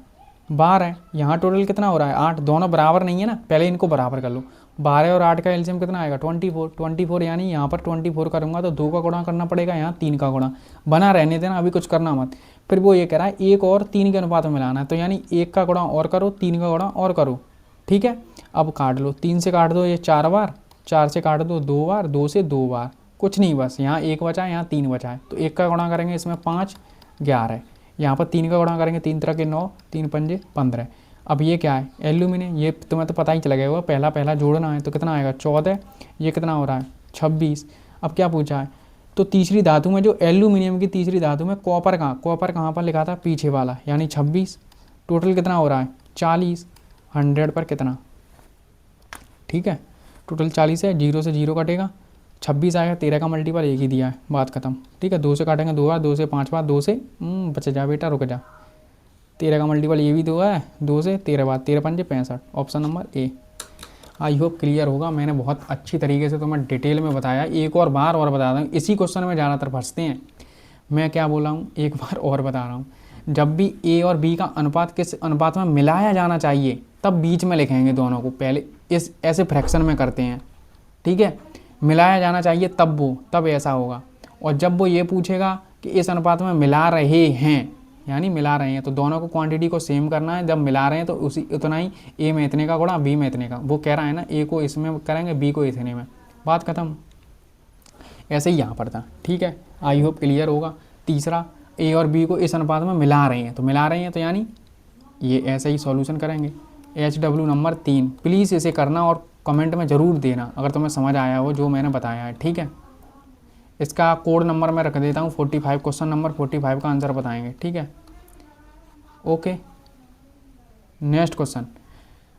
12 है। यहाँ टोटल कितना हो रहा है 8, दोनों बराबर नहीं है ना, पहले इनको बराबर कर लो। 12 और 8 का एलसीएम कितना आएगा 24 यानी यहाँ पर 24 करूँगा तो 2 का गुणा करना पड़ेगा, यहाँ 3 का गुणा। बना रहने देना, अभी कुछ करना मत। फिर वो ये कह रहा है 1 और 3 के अनुपात में मिलाना है, तो यानी 1 का गुणा और करो, 3 का गुणा और करो, ठीक है। अब काट लो, 3 से काट दो ये 4 बार, 4 से काट दो 2 बार, 2 से 2 बार, कुछ नहीं, बस यहाँ 1 बचा है, यहाँ 3 बचा है। तो 1 का गुणा करेंगे इसमें 5, 11। यहाँ पर 3 का गुणा करेंगे, 3 तरह के 9, 3 पंजे 15। अब ये क्या है एल्यूमिनियम, ये तुम्हें तो पता ही चला गया होगा, पहला पहला जोड़ना है तो कितना आएगा 14, ये कितना हो रहा है 26। अब क्या पूछा है, तो तीसरी धातु में जो एल्यूमिनियम की तीसरी धातु में कॉपर कहाँ पर लिखा था पीछे वाला, यानी 26। टोटल कितना हो रहा है 40, 100 पर कितना, ठीक है टोटल 40 है, 0 से 0 कटेगा, 26 आएगा, 13 का मल्टीपल एक ही दिया है, बात खत्म, ठीक है। 2 से काटेंगे 2 बार, 2 से 5 बार, 2 से बच जा बेटा, रुक जा, 13 का मल्टीपल ये भी 2 है, 2 से 13 बार, 13 पंजे 65, option number A. I hope clear होगा, मैंने बहुत अच्छी तरीके से तुम्हें डिटेल में बताया। एक और बार और बता दूँ, इसी क्वेश्चन में ज़्यादातर फंसते हैं, मैं क्या बोला हूँ एक बार और बता रहा हूँ। जब भी ए और बी का अनुपात किस अनुपात में मिलाया जाना चाहिए तब बीच में लिखेंगे दोनों को, पहले इस ऐसे फ्रैक्शन में करते हैं, ठीक है। मिलाया जाना चाहिए तब ऐसा होगा। और जब वो ये पूछेगा कि इस अनुपात में मिला रहे हैं, यानी मिला रहे हैं, तो दोनों को क्वांटिटी को सेम करना है। जब मिला रहे हैं तो उसी उतना ही ए में इतने का गुणा बी में इतने का, वो कह रहा है ना ए को इसमें करेंगे बी को इतने में, बात खत्म। ऐसे ही यहाँ पर था, ठीक है। आई होप क्लियर होगा। तीसरा, ए और बी को इस अनुपात में मिला रहे हैं, तो यानी ये ऐसे ही सॉल्यूशन करेंगे। HW नंबर 3, प्लीज़ इसे करना और कमेंट में ज़रूर देना अगर तुम्हें समझ आया हो जो मैंने बताया है, ठीक है। इसका कोड नंबर मैं रख देता हूँ 45, क्वेश्चन नंबर 45 का आंसर बताएंगे, ठीक है। Okay, next question.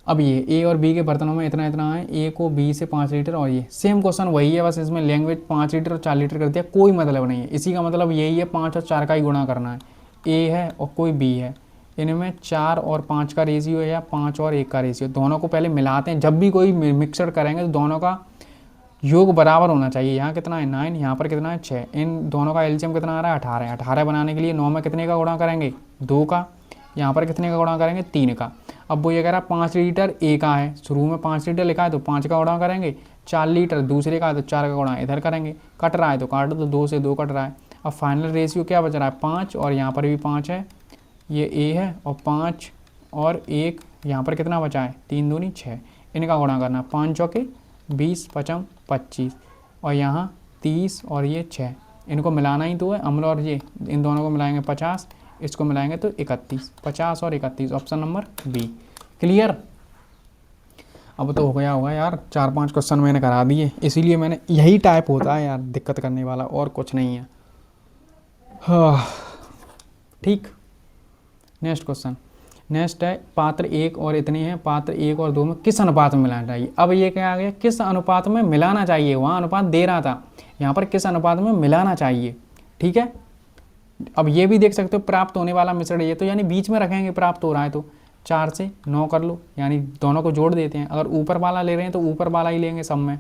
अब ये ए और बी के बर्तनों में इतना इतना है, ए को बी से 5 लीटर, और ये सेम क्वेश्चन वही है, बस इसमें लैंग्वेज 5 लीटर और 4 लीटर कर दिया, कोई मतलब नहीं है। इसी का मतलब यही है 5 और 4 का ही गुणा करना है। ए है और कोई बी है, इनमें 4 और 5 का रेशियो है या 5 और 1 का रेशियो, दोनों को पहले मिलाते हैं। जब भी कोई मिक्सर करेंगे तो दोनों का योग बराबर होना चाहिए। यहाँ कितना है 9, यहाँ पर कितना है 6, इन दोनों का एलसीएम कितना आ रहा है 18 है। 18 बनाने के लिए 9 में कितने का गुणा करेंगे 2 का, यहाँ पर कितने का गुणा करेंगे 3 का। अब वो ये कह रहा है 5 लीटर ए का है, शुरू में 5 लीटर लिखा है तो 5 का गुणा करेंगे, 4 लीटर दूसरे का है तो 4 का गुणा इधर करेंगे, कट रहा है तो काट दो, 2 से 2 कट रहा है। अब फाइनल रेशियो क्या बच रहा है 5, और यहाँ पर भी 5 है, ये ए है, और 5 और 1 यहाँ पर कितना बचा है 3 दूनी 6, इनका गुणा करना, 5 चौके 20, 55 25, और यहाँ 30 और ये 6, इनको मिलाना ही तो है, अम्ल और ये, इन दोनों को मिलाएंगे 50, इसको मिलाएंगे तो 31, 50 और 31, ऑप्शन नंबर बी। क्लियर। अब तो हो गया होगा यार, 4-5 क्वेश्चन मैंने करा दिए, इसीलिए मैंने, यही टाइप होता है यार दिक्कत करने वाला, और कुछ नहीं है। हाँ ठीक, नेक्स्ट क्वेश्चन। नेक्स्ट है पात्र 1 और इतने हैं, पात्र 1 और 2 में किस अनुपात में मिलाना चाहिए। अब ये क्या आ गया, किस अनुपात में मिलाना चाहिए, वहाँ अनुपात दे रहा था, यहाँ पर किस अनुपात में मिलाना चाहिए, ठीक है। अब ये भी देख सकते हो प्राप्त होने वाला मिश्रण ये, तो यानी बीच में रखेंगे, प्राप्त हो रहा है तो 4 से 9 कर लो, यानी दोनों को जोड़ देते हैं। अगर ऊपर वाला ले रहे हैं तो ऊपर वाला ही लेंगे सब में।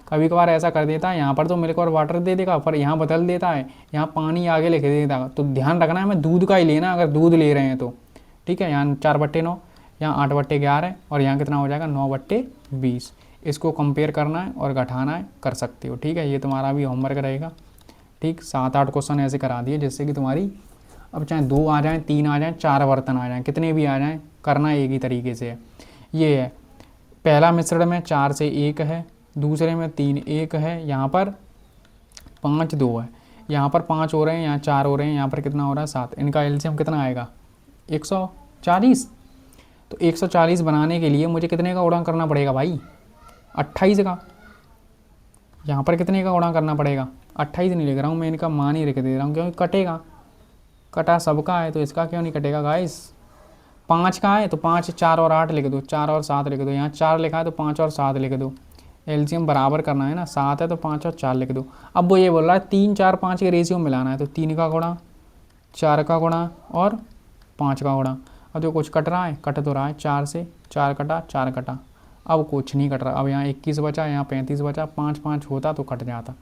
कभी कभार ऐसा कर देता है, यहाँ पर तो मिल्क और वाटर दे देगा, पर यहाँ बदल देता है, यहाँ पानी आगे लिख देता है, तो ध्यान रखना है हमें दूध का ही लेना अगर दूध ले रहे हैं तो, ठीक है। यहाँ 4/9, यहाँ 8/11, और यहाँ कितना हो जाएगा 9/20। इसको कंपेयर करना है और घटाना है, कर सकते हो, ठीक है। ये तुम्हारा भी होमवर्क रहेगा, ठीक। 7-8 क्वेश्चन ऐसे करा दिए जिससे कि तुम्हारी, अब चाहे 2 आ जाएँ, 3 आ जाएँ, 4 बर्तन आ जाएँ, कितने भी आ जाएँ, करना एक ही तरीके से है। ये है पहला मिश्रण में 4 से 1 है, दूसरे में 3 1 है, यहाँ पर 5 2 है, यहाँ पर 5 हो रहे हैं, यहाँ 4 हो रहे हैं, यहाँ पर कितना हो रहा है 7। इनका एलसीएम कितना आएगा 140। तो 140 बनाने के लिए मुझे कितने का गुणा करना पड़ेगा भाई 28 का। यहाँ पर कितने का गुणा करना पड़ेगा 28 नहीं लिख रहा हूँ मैं, इनका मान ही लिख दे रहा हूँ क्योंकि कटेगा, कटा सबका है तो इसका क्यों नहीं कटेगा गाइस। 5 का है तो 5 4 और 8 लिख दो, 4 और 7 लिख दो, यहाँ 4 लिखा है तो 5 और 7 लिख दो, एलसीएम बराबर करना है ना, 7 है तो 5 और 4 लिख दो। अब वो ये बोल रहा है 3 4 5 के रेशियो मिलाना है, तो 3 का गुणा, 4 का गुणा और 5 का गुणा। अब जो कुछ कट रहा है, कट तो रहा है, 4 से 4 कटा, 4 कटा, अब कुछ नहीं कट रहा। अब यहाँ 21 बचा, यहाँ 35 बचा, 5 5 होता तो कट जाता।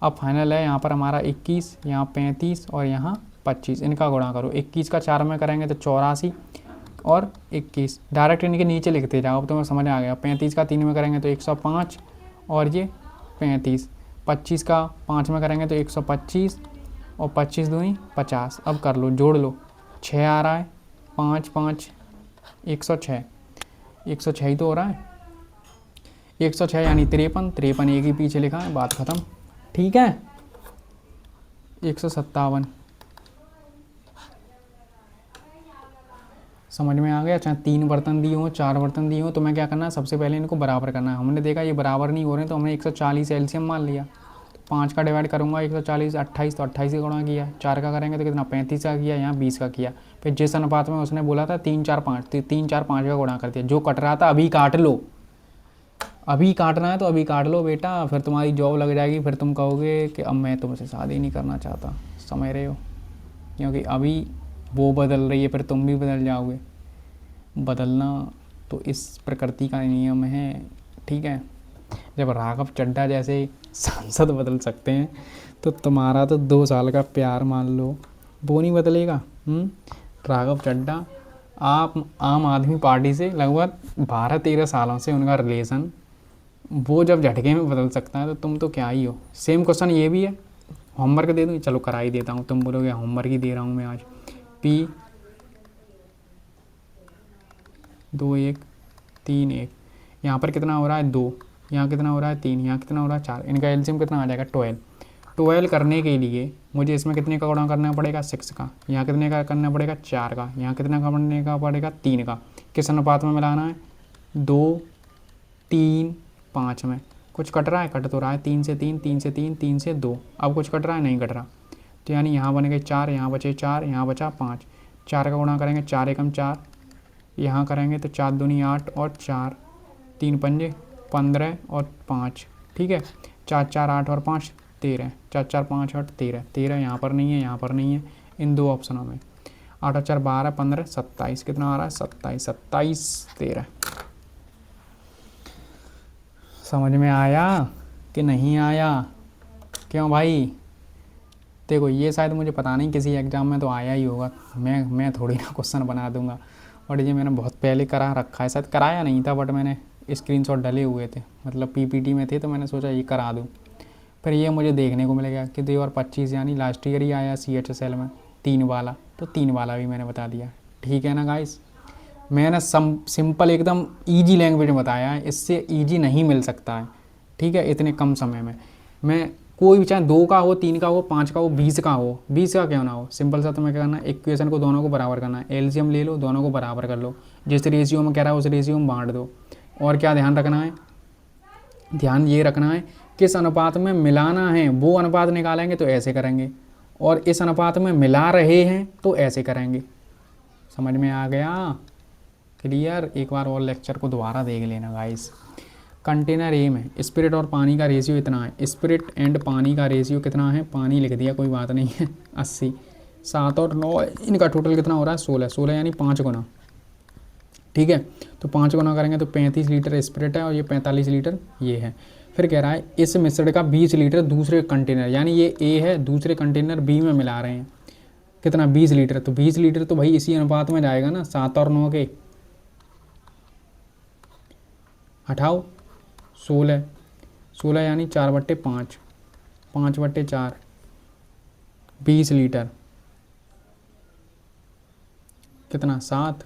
अब फाइनल है यहाँ पर हमारा 21, यहाँ 35 और यहाँ 25, इनका गुणा करो। 21 का 4 में करेंगे तो 84, और 21। डायरेक्ट इनके नीचे लिखते जाओ, अब तुम्हें समझ आ गया। 35 का 3 में करेंगे तो 105 और ये 35। 25 का 5 में करेंगे तो 125 और 25 दूनी 50। अब कर लो, जोड़ लो, 6 आ रहा है, 5 5 106। 106 ही तो हो रहा है, 106 यानी 53। 53 एक ही पीछे लिखा है, बात ख़त्म। ठीक है, 157। समझ में आ गया। चाहे 3 बर्तन दिए हों, 4 बर्तन दिए हों, तो मैं क्या करना है, सबसे पहले इनको बराबर करना है। हमने देखा ये बराबर नहीं हो रहे, तो हमने 140 एलसीएम मान लिया। तो 5 का डिवाइड करूँगा 140, 28, तो 28 का गुणा किया। 4 का करेंगे तो कितना, 35 का किया, यहाँ 20 का किया। फिर जिस अनुपात में उसने बोला था 3 4 5, तो 3 4 5 का गुणा कर दिया। जो कट रहा था अभी काट लो, अभी काटना है तो अभी काट लो बेटा, फिर तुम्हारी जॉब लग जाएगी। फिर तुम कहोगे कि अब मैं तुमसे शादी नहीं करना चाहता, समझ रहे हो, क्योंकि अभी वो बदल रही है, फिर तुम भी बदल जाओगे। बदलना तो इस प्रकृति का नियम है, ठीक है। जब राघव चड्ढा जैसे सांसद बदल सकते हैं, तो तुम्हारा तो 2 साल का प्यार मान लो, वो नहीं बदलेगा। राघव चड्ढा आप आम आदमी पार्टी से लगभग 12-13 सालों से उनका रिलेशन, वो जब झटके में बदल सकता है, तो तुम तो क्या ही हो। सेम क्वेश्चन ये भी है, होमवर्क दे दूँ, चलो करा ही देता हूँ। तुम बोलोगे होमवर्क ही दे रहा हूँ मैं आज। P 2 1 3 1, यहाँ पर कितना हो रहा है 2, यहाँ कितना हो रहा है 3, यहाँ कितना हो रहा है 4। इनका एलसीएम कितना आ जाएगा 12। 12 करने के लिए मुझे इसमें कितने का गुणा करना पड़ेगा 6 का, यहाँ कितने का करना पड़ेगा 4 का, यहाँ कितना करने का पड़ेगा 3 का। किस अनुपात में मिलाना है, 2 3 5 में। कुछ कट रहा है, कट तो रहा है, 3 से 3, 3 से 3, 3 से 2। अब कुछ कट रहा है, नहीं कट रहा। तो यानी यहाँ बन गए 4, यहाँ बचे 4, यहाँ बचा 5। 4 का गुणा करेंगे, 4 एकम 4, यहाँ करेंगे तो 4 दूनी 8 और 4, 3 पंजे 15 और 5, ठीक है। 4 4 8 और 5 13, 4 4 5 8 13, 13 यहाँ पर नहीं है, यहाँ पर नहीं है, इन 2 ऑप्शनों में। 8 और 4 12, 15 27, कितना आ रहा है 27, 27 13। समझ में आया कि नहीं आया? क्यों भाई? देखो ये शायद मुझे पता नहीं, किसी एग्ज़ाम में तो आया ही होगा, मैं थोड़ी ना क्वेश्चन बना दूंगा। बट ये मैंने बहुत पहले करा रखा है, शायद कराया नहीं था, बट मैंने स्क्रीनशॉट डले हुए थे, मतलब पीपीटी में थे, तो मैंने सोचा ये करा दूँ। फिर ये मुझे देखने को मिलेगा कि 2025 यानी लास्ट ईयर ही आया CHSL में 3 वाला, तो 3 वाला भी मैंने बता दिया। ठीक है ना गाइस? मैंने सिंपल एकदम ईजी लैंग्वेज में बताया है, इससे ईजी नहीं मिल सकता है, ठीक है, इतने कम समय में। मैं कोई भी, चाहे 2 का हो, 3 का हो, 5 का हो, 20 का हो, 20 का क्यों ना हो, सिंपल सा तुम्हें क्या करना है, इक्वेशन को दोनों को बराबर करना है। एलसीएम ले लो, दोनों को बराबर कर लो, जिस रेशियो में कह रहा है उस रेशियो में बांट दो। और क्या ध्यान रखना है, ध्यान ये रखना है किस अनुपात में मिलाना है, वो अनुपात निकालेंगे तो ऐसे करेंगे, और इस अनुपात में मिला रहे हैं तो ऐसे करेंगे। समझ में आ गया? क्लियर? एक बार और लेक्चर को दोबारा देख लेना गाइस। कंटेनर ए में स्पिरिट और पानी का रेशियो इतना है, स्पिरिट एंड पानी का रेशियो कितना है, पानी लिख दिया कोई बात नहीं है, 80। 7 और 9 इनका टोटल कितना हो रहा है 16, 16 यानी 5 गुना, ठीक है। तो 5 गुना करेंगे तो 35 लीटर स्पिरिट है और ये 45 लीटर ये है। फिर कह रहा है इस मिश्रण का 20 लीटर दूसरे कंटेनर, यानी ये ए है, दूसरे कंटेनर बी में मिला रहे हैं, कितना 20 लीटर। तो 20 लीटर तो भाई इसी अनुपात में जाएगा ना, 7 और 9 के, हटाओ 16, 16 यानी 4/5, 5/4, 20 लीटर, कितना 7,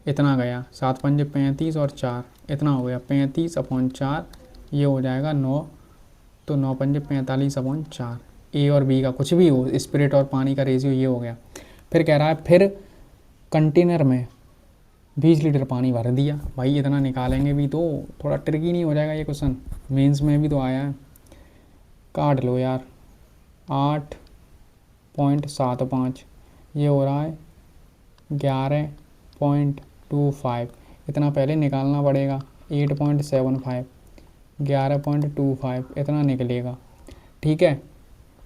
इतना गया, 7 पंजे 35 और 4 इतना हो गया 35/4, ये हो जाएगा 9, तो 9 पंजे 45/4। ए और बी का कुछ भी हो, स्पिरिट और पानी का रेशियो ये हो गया। फिर कह रहा है फिर कंटेनर में 20 लीटर पानी भर दिया, भाई इतना निकालेंगे भी तो थोड़ा ट्रिकी नहीं हो जाएगा ये क्वेश्चन, मेंस में भी तो आया है। काट लो यार, 8.75, ये हो रहा है 11.25, इतना पहले निकालना पड़ेगा। 8.75, 11.25 इतना निकलेगा, ठीक है।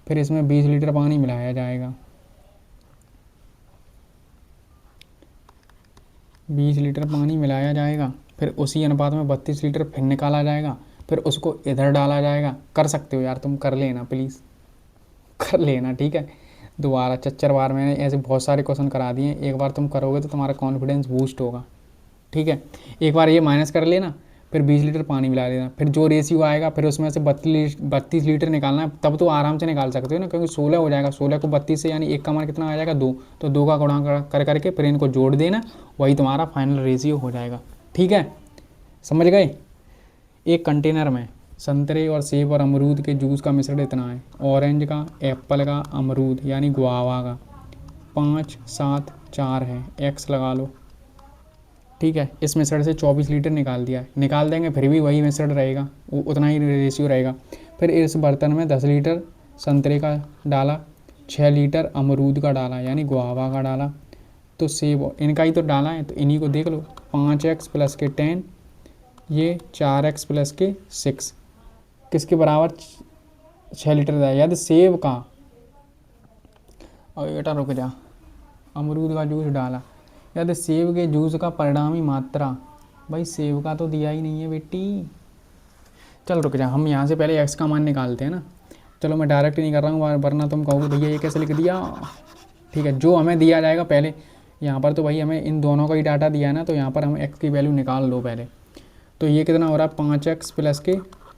फिर इसमें 20 लीटर पानी मिलाया जाएगा, 20 लीटर पानी मिलाया जाएगा, फिर उसी अनुपात में 32 लीटर फिर निकाला जाएगा, फिर उसको इधर डाला जाएगा। कर सकते हो यार तुम, कर लेना प्लीज़, कर लेना, ठीक है। दोबारा चच्चर बार मैंने ऐसे बहुत सारे क्वेश्चन करा दिए, एक बार तुम करोगे तो तुम्हारा कॉन्फिडेंस बूस्ट होगा। ठीक है, एक बार ये माइनस कर लेना, फिर 20 लीटर पानी मिला देना, फिर जो रेशियो आएगा फिर उसमें से 32 लीटर निकालना है, तब तो आराम से निकाल सकते हो ना, क्योंकि 16 हो जाएगा। 16 को 32 से यानी एक का मान कितना आ जाएगा 2, तो 2 का गुणा कर करके फिर इनको जोड़ देना, वही तुम्हारा फाइनल रेशियो हो जाएगा। ठीक है, समझ गए। एक कंटेनर में संतरे और सेब और अमरूद के जूस का मिश्रण इतना है, ऑरेंज का, एप्पल का, अमरूद यानी गुआवा का 5 7 4 है, एक्स लगा लो। ठीक है, इस मिश्रण से 24 लीटर निकाल दिया है, निकाल देंगे फिर भी वही मिश्रण रहेगा, उतना ही रेशियो रहेगा। फिर इस बर्तन में 10 लीटर संतरे का डाला, 6 लीटर अमरूद का डाला यानी गुआवा का डाला, तो सेब इनका ही तो डाला है, तो इन्हीं को देख लो। 5x प्लस के 10, ये 4x प्लस के 6 किसके बराबर 6 लीटर डाला। यदि सेब का, और बेटा रुक जा, अमरूद का जूस डाला, यदि सेब के जूस का परिणामी मात्रा, भाई सेब का तो दिया ही नहीं है बेटी। चल रुक जा, हम यहाँ से पहले x का मान निकालते हैं ना। चलो मैं डायरेक्ट नहीं कर रहा हूँ, वरना तुम कहोगे भैया ये कैसे लिख दिया। ठीक है, जो हमें दिया जाएगा पहले, यहाँ पर तो भाई हमें इन दोनों का ही डाटा दिया है ना, तो यहाँ पर हम x की वैल्यू निकाल लो पहले। तो ये कितना हो रहा है 5x प्लस के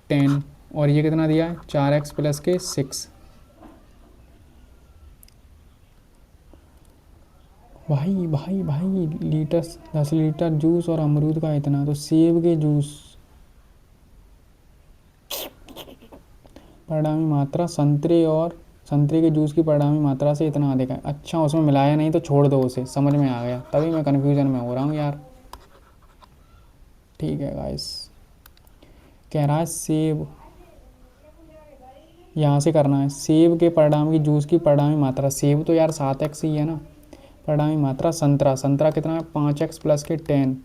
10, और ये कितना दिया है 4x प्लस के 6। भाई भाई भाई लीटर 10 लीटर जूस और अमरूद का इतना, तो सेब के जूस परिणामी मात्रा संतरे के जूस की परिणामी मात्रा से इतना अधिक है। अच्छा, उसमें मिलाया नहीं तो छोड़ दो उसे, समझ में आ गया, तभी मैं कन्फ्यूजन में हो रहा हूँ यार। ठीक है गाइस, कह रहा है सेब, यहाँ से करना है सेब के परिणाम की जूस की परिणामी मात्रा, सेब तो यार 7x ही है ना, परिणामी मात्रा संतरा कितना है 5x प्लस के 10,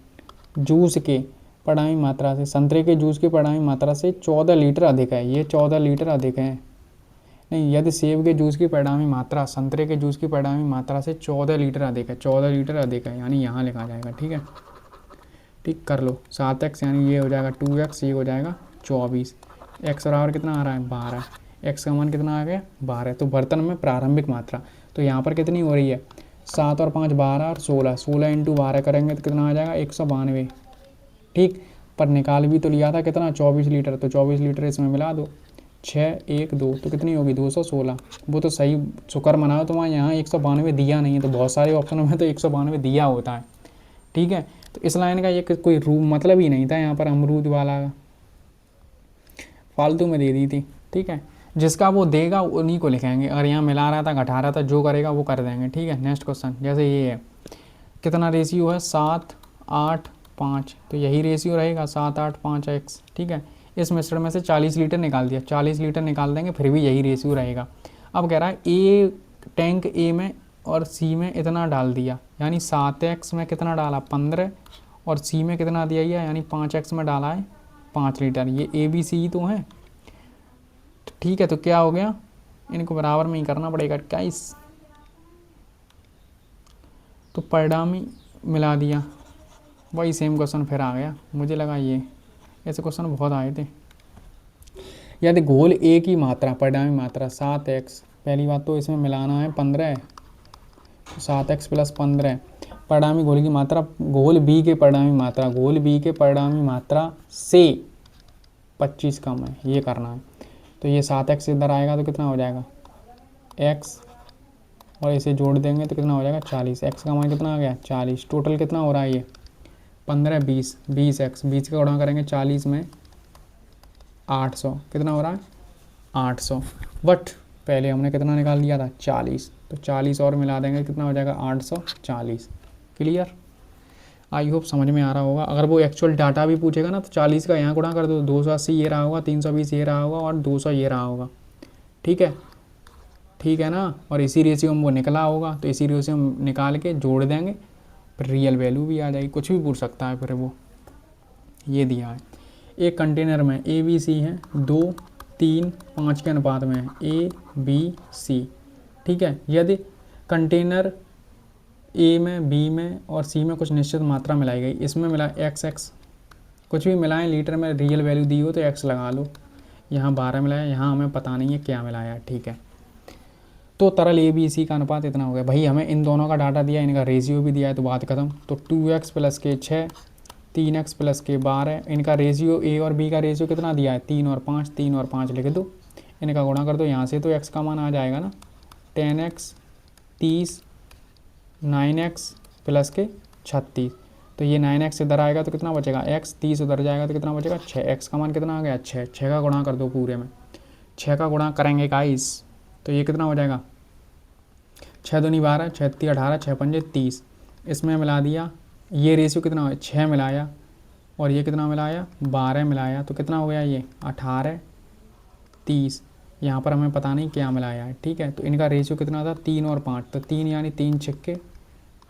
जूस के परिणामी मात्रा से, संतरे के जूस की परिणामी मात्रा से 14 लीटर अधिक है, ये 14 लीटर अधिक है। नहीं, यदि सेब के जूस की परिणामी मात्रा संतरे के जूस की परिणामी मात्रा से 14 लीटर अधिक है, 14 लीटर अधिक है यानी यहाँ लिखा जाएगा। ठीक है, ठीक कर लो, 7x यानी ये हो जाएगा 2x, ये हो जाएगा 24, x बराबर कितना आ रहा है 12, x का मान कितना आ गया 12। तो बर्तन में प्रारंभिक मात्रा तो यहाँ पर कितनी हो रही है 7 और 5 12 और 16, 16 इंटू 12 करेंगे तो कितना आ जाएगा 192। ठीक, पर निकाल भी तो लिया था कितना 24 लीटर, तो 24 लीटर इसमें मिला दो, 6 1 2 तो कितनी होगी 216। वो तो सही शुक्र मनाओ तो वहाँ यहाँ 192 दिया नहीं है, तो बहुत सारे ऑप्शनों में तो 192 दिया होता है। ठीक है, तो इस लाइन का ये कोई रूम मतलब ही नहीं था, यहाँ पर अमरूद वाला फालतू में दे दी थी। ठीक है, जिसका वो देगा उन्हीं को लिखेंगे, अगर यहाँ मिला रहा था घटा रहा था जो करेगा वो कर देंगे। ठीक है, नेक्स्ट क्वेश्चन जैसे ये है, कितना रेशियो है 7 8 5, तो यही रेशियो रहेगा 7 8 5 x। ठीक है, इस मिश्रण में से 40 लीटर निकाल दिया, 40 लीटर निकाल देंगे फिर भी यही रेशियो रहेगा। अब कह रहा है ए टैंक ए में और सी में इतना डाल दिया, यानी 7x में कितना डाला 15, और सी में कितना दिया है यानी 5x में डाला है 5 लीटर। ये ए बी सी तो है। ठीक है, तो क्या हो गया, इनको बराबर में ही करना पड़ेगा 21, तो परिणामी मिला दिया, वही सेम क्वेश्चन फिर आ गया। मुझे लगा ये ऐसे क्वेश्चन बहुत आए थे। यदि घोल ए की मात्रा परिणामी मात्रा 7x, पहली बात तो इसमें मिलाना है 15, तो 7x प्लस 15, परिणामी घोल की मात्रा, घोल बी के परिणामी मात्रा, घोल बी के परिणामी मात्रा से 25 कम है, ये करना है। तो ये 7x इधर आएगा तो कितना हो जाएगा x, और इसे जोड़ देंगे तो कितना हो जाएगा 40, x का मान कितना आ गया 40, टोटल कितना हो रहा है ये 15 20 20x, 20 का गुणा करेंगे 40 में 800, कितना हो रहा है 800, बट पहले हमने कितना निकाल लिया था 40, तो 40 और मिला देंगे कितना हो जाएगा 840। क्लियर, आई होप समझ में आ रहा होगा। अगर वो एक्चुअल डाटा भी पूछेगा ना तो 40 का यहाँ गुणा कर दो, 280 ये रहा होगा, 320 ये रहा होगा, और 200 ये रहा होगा। ठीक है, ठीक है ना, और इसी रेशियो में वो निकला होगा, तो इसी रेशियो में निकाल के जोड़ देंगे, फिर रियल वैल्यू भी आ जाएगी, कुछ भी पूछ सकता है फिर वो। ये दिया है एक कंटेनर में ए बी सी है, 2 3 5 के अनुपात में है, ए बी सी। ठीक है, यदि कंटेनर ए में बी में और सी में कुछ निश्चित मात्रा मिलाई गई, इसमें मिला x, कुछ भी मिलाएं, लीटर में रियल वैल्यू दी हो तो x लगा लो, यहाँ 12 मिलाया, यहाँ हमें पता नहीं है क्या मिलाया। ठीक है, तो तरल ए बी सी का अनुपात इतना हो गया। भाई हमें इन दोनों का डाटा दिया, इनका रेशियो भी दिया है, तो बात खत्म। तो 2x प्लस के 6, 3x प्लस के 12, इनका रेशियो ए और बी का रेशियो कितना दिया है 3 और 5, 3 और 5 लिख दो, इनका गुणा कर दो, यहाँ से तो x का मान आ जाएगा ना 10x 30, 9x प्लस के 36, तो ये 9x इधर आएगा तो कितना बचेगा x, 30 उधर जाएगा तो कितना बचेगा 6, x का मान कितना आ गया 6, 6 का गुणा कर दो पूरे में, 6 का गुणा करेंगे गाइस तो ये कितना हो जाएगा 6 दूनी 12, 6 तीन 18, 6 पंजे 30, इसमें मिला दिया, ये रेशियो कितना हो 6 मिलाया और ये कितना मिलाया 12 मिलाया, तो कितना हो गया ये 18 30, यहाँ पर हमें पता नहीं क्या मिलाया है, ठीक है। तो इनका रेशियो कितना था 3 और 5, तो 3 यानी 3 छक्के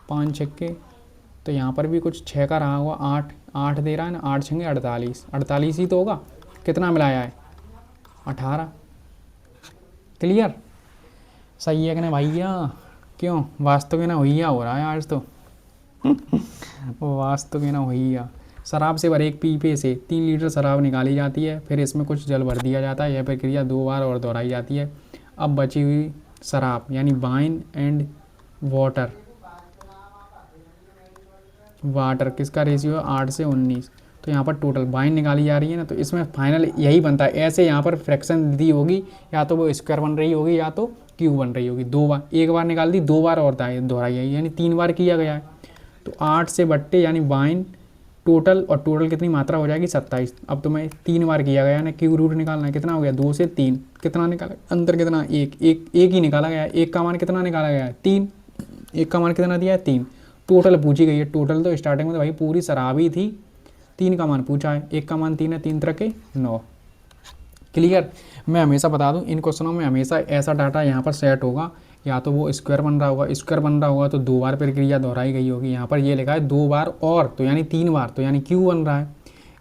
5 छक्के, तो यहाँ पर भी कुछ 6 का रहा हुआ 8, 8 दे रहा है ना, 8 छंगे 48, 48 ही तो होगा, कितना मिलाया है 18। क्लियर, सही है कि नहीं भैया? क्यों वास्तव में ना भैया हो रहा है आज तो वास्तव में ना भैया। शराब से भरे एक पीपे से 3 लीटर शराब निकाली जाती है, फिर इसमें कुछ जल भर दिया जाता है, यह प्रक्रिया 2 बार और दोहराई जाती है। अब बची हुई शराब यानी वाइन एंड वाटर किसका रेशियो है 8 से 19, तो यहाँ पर टोटल वाइन निकाली जा रही है ना, तो इसमें फाइनल यही बनता है। ऐसे यहाँ पर फ्रैक्शन दी होगी, या तो वो स्क्वायर बन रही होगी या तो क्यूब बन रही होगी, 2 बार, एक बार निकाल दी 2 बार और दोहराई है, यानी 3 बार किया गया है। तो 8 से बट्टे यानी वाइन टोटल, और टोटल कितनी मात्रा हो जाएगी 27। अब तुम्हें 3 बार किया गया ना, क्यूब रूट निकालना है, कितना हो गया 2 से 3, कितना निकाला अंतर कितना एक ही निकाला गया है, एक का मान कितना निकाला गया है 3, एक का मान कितना दिया है 3, टोटल पूछी गई है। टोटल तो स्टार्टिंग में तो भाई पूरी शराब ही थी, 3 का मान पूछा है, एक का मान 3 है, 3 तरह के 9। क्लियर, मैं हमेशा बता दूं इन क्वेश्चनों में हमेशा ऐसा डाटा यहाँ पर सेट होगा, या तो वो स्क्वायर बन रहा होगा, स्क्वायर बन रहा होगा तो 2 बार प्रक्रिया दोहराई गई होगी। यहाँ पर ये लिखा है 2 बार और, तो यानी 3 बार, तो यानी क्यू बन रहा है।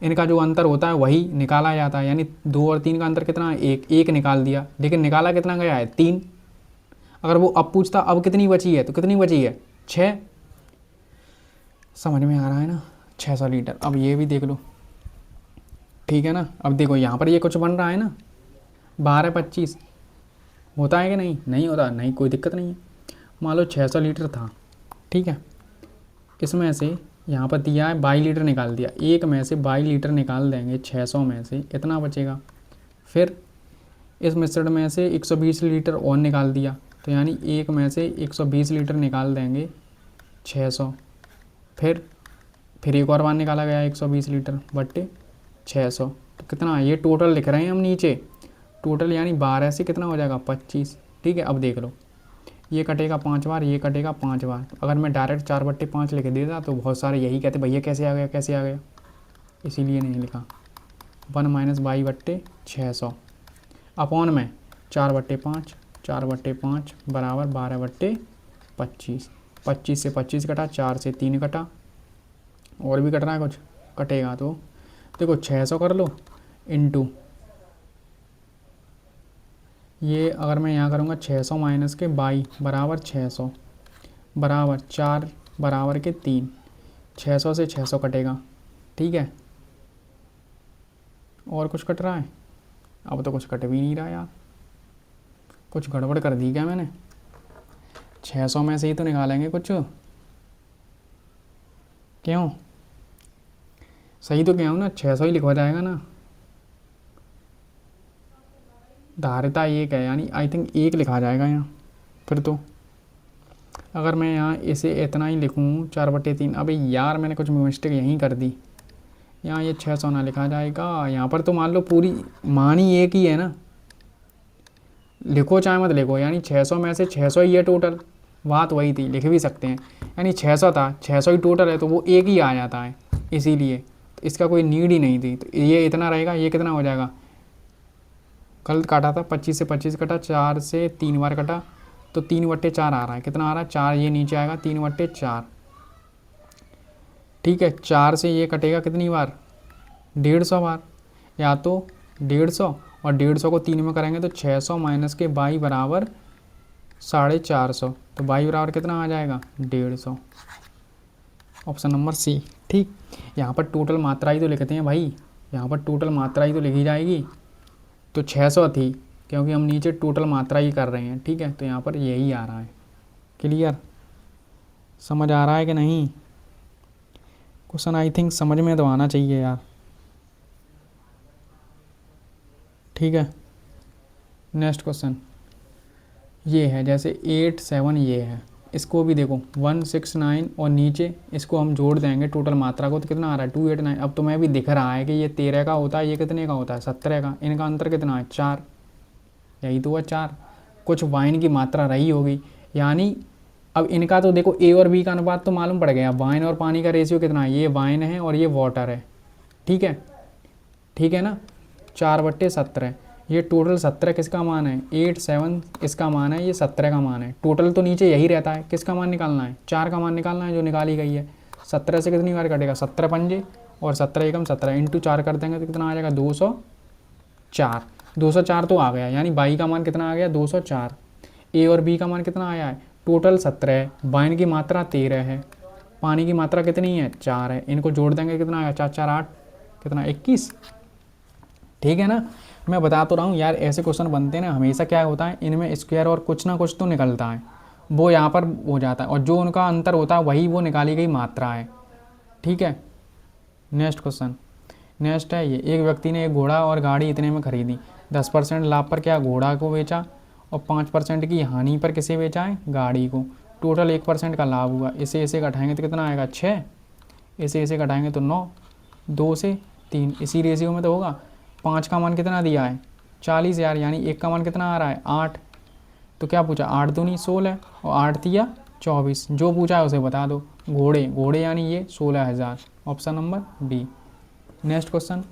इनका जो अंतर होता है वही निकाला जाता है, यानी 2 और 3 का अंतर कितना है एक निकाल दिया, लेकिन निकाला कितना गया है 3। अगर वो अब पूछता अब कितनी बची है, तो कितनी बची है 6। समझ में आ रहा है ना, 600 लीटर। अब ये भी देख लो, ठीक है ना। अब देखो यहाँ पर ये कुछ बन रहा है ना 12 25 होता है कि नहीं, नहीं होता, नहीं कोई दिक्कत नहीं है। मान लो 600 लीटर था, ठीक है, इसमें से यहाँ पर दिया है 22 लीटर निकाल दिया, एक में से 22 लीटर निकाल देंगे 600 में से, इतना बचेगा। फिर इस मिश्रण में से 120 लीटर और निकाल दिया, तो यानी एक में से 120 लीटर निकाल देंगे 600। फिर एक और बार निकाला गया 120 लीटर बट्टे 600, तो कितना ये टोटल लिख रहे हैं हम नीचे, टोटल यानी 12 से कितना हो जाएगा 25। ठीक है, अब देख लो ये कटेगा 5 बार, ये कटेगा 5 बार। अगर मैं डायरेक्ट 4/5 लिख देता तो बहुत सारे यही कहते भैया कैसे आ गया कैसे आ गया, इसीलिए नहीं लिखा। 1 - 22/600 अपॉन में 4/5, 4/5 बराबर 12/25। 25 से 25 कटा, 4 से 3 कटा, और भी कट रहा है कुछ कटेगा तो देखो 600 कर लो इंटू ये, अगर मैं यहाँ करूँगा 600 माइनस के 22 बराबर 600 बराबर 4 बराबर के 3, 600 से 600 कटेगा। ठीक है, और कुछ कट रहा है? अब तो कुछ कट भी नहीं रहा यार, कुछ गड़बड़ कर दी क्या मैंने? 600 में से ही तो निकालेंगे कुछ, क्यों? सही तो क्या हूँ ना, 600 ही लिखवा जाएगा ना। धारिता 1 है, यानी आई थिंक 1 लिखा जाएगा यहाँ। फिर तो अगर मैं यहाँ इसे इतना ही लिखूँ 4/3, अबे यार मैंने कुछ मिस्टेक यहीं कर दी, यहाँ ये 600 ना लिखा जाएगा। यहाँ पर तो मान लो पूरी मान ही 1 ही है ना, लिखो चाहे मत लिखो, यानी 600 में से 600 ही है टोटल, बात वही थी, लिख भी सकते हैं। यानी 600 था, 600 ही टोटल है, तो वो 1 ही आ जाता है, इसीलिए तो इसका कोई नीड ही नहीं थी। तो ये इतना रहेगा, ये कितना हो जाएगा, गलत काटा था, 25 से 25 कटा, 4 से 3 बार कटा, तो 3/4 आ रहा है। कितना आ रहा है 4, ये नीचे आएगा 3/4। ठीक है, 4 से ये कटेगा कितनी बार 150 बार, या तो 150 और 150 को 3 में करेंगे तो 600 माइनस के 22 बराबर 450, तो 22 बराबर कितना आ जाएगा 150, ऑप्शन नंबर सी। ठीक, यहाँ पर टोटल मात्रा ही तो लिखते हैं भाई, यहाँ पर टोटल मात्रा ही तो लिखी जाएगी। तो 600 थी, क्योंकि हम नीचे टोटल मात्रा ही कर रहे हैं, ठीक है। तो यहाँ पर यही आ रहा है। क्लियर, समझ आ रहा है कि नहीं? क्वेश्चन आई थिंक समझ में तो आना चाहिए यार, ठीक है। नेक्स्ट क्वेश्चन ये है, जैसे 8 7 ये है, इसको भी देखो 1 6 9 और नीचे इसको हम जोड़ देंगे टोटल मात्रा को, तो कितना आ रहा है 2 8 9। अब तुम्हें भी दिख रहा है कि ये 13 का होता है, ये कितने का होता है 17 का। इनका अंतर कितना है 4, यही तो है 4। कुछ वाइन की मात्रा रही होगी, यानी अब इनका तो देखो ए और बी का अनुपात तो मालूम पड़ गया। वाइन और पानी का रेशियो कितना है, ये वाइन है और ये वाटर है, ठीक है, ठीक है ना। 4/17, ये टोटल 17 किसका मान है, 8 7 इसका मान है, ये 17 का मान है। टोटल तो नीचे यही रहता है, किसका मान निकालना है, 4 का मान निकालना है जो निकाली गई है। 17 से कितनी बार कटेगा, 17 पंजे और 17 एकम 17, इंटू 4 कर देंगे तो कितना आ जाएगा 204। 204 तो आ गया, यानी बाई का मान कितना आ गया 204। ए और बी का मान कितना आया है, टोटल 17 है, वाइन की मात्रा 13 है, पानी की मात्रा कितनी है 4 है। इनको जोड़ देंगे कितना आएगा 4 4 8 कितना 21, ठीक है ना। मैं बता तो रहा हूँ यार, ऐसे क्वेश्चन बनते हैं ना हमेशा, क्या होता है इनमें स्क्वायर और कुछ ना कुछ तो निकलता है, वो यहाँ पर हो जाता है, और जो उनका अंतर होता है वही वो निकाली गई मात्रा है, ठीक है। नेक्स्ट क्वेश्चन, नेक्स्ट है ये, एक व्यक्ति ने एक घोड़ा और गाड़ी इतने में खरीदी, 10% लाभ पर क्या घोड़ा को बेचा और 5% की हानि पर किसे बेचा है, गाड़ी को। टोटल 1% का लाभ हुआ। इसे इसे घटाएंगे तो कितना आएगा 6, इसे इसे घटाएंगे तो 9, 2 से 3 इसी रेशियो में तो होगा। 5 का मान कितना दिया है 40 यार, यानी 1 का मान कितना आ रहा है 8। तो क्या पूछा 8 दूनी 16 और 8 दिया 24, जो पूछा है उसे बता दो। घोड़े, घोड़े यानी ये 16,000, option number D. Next question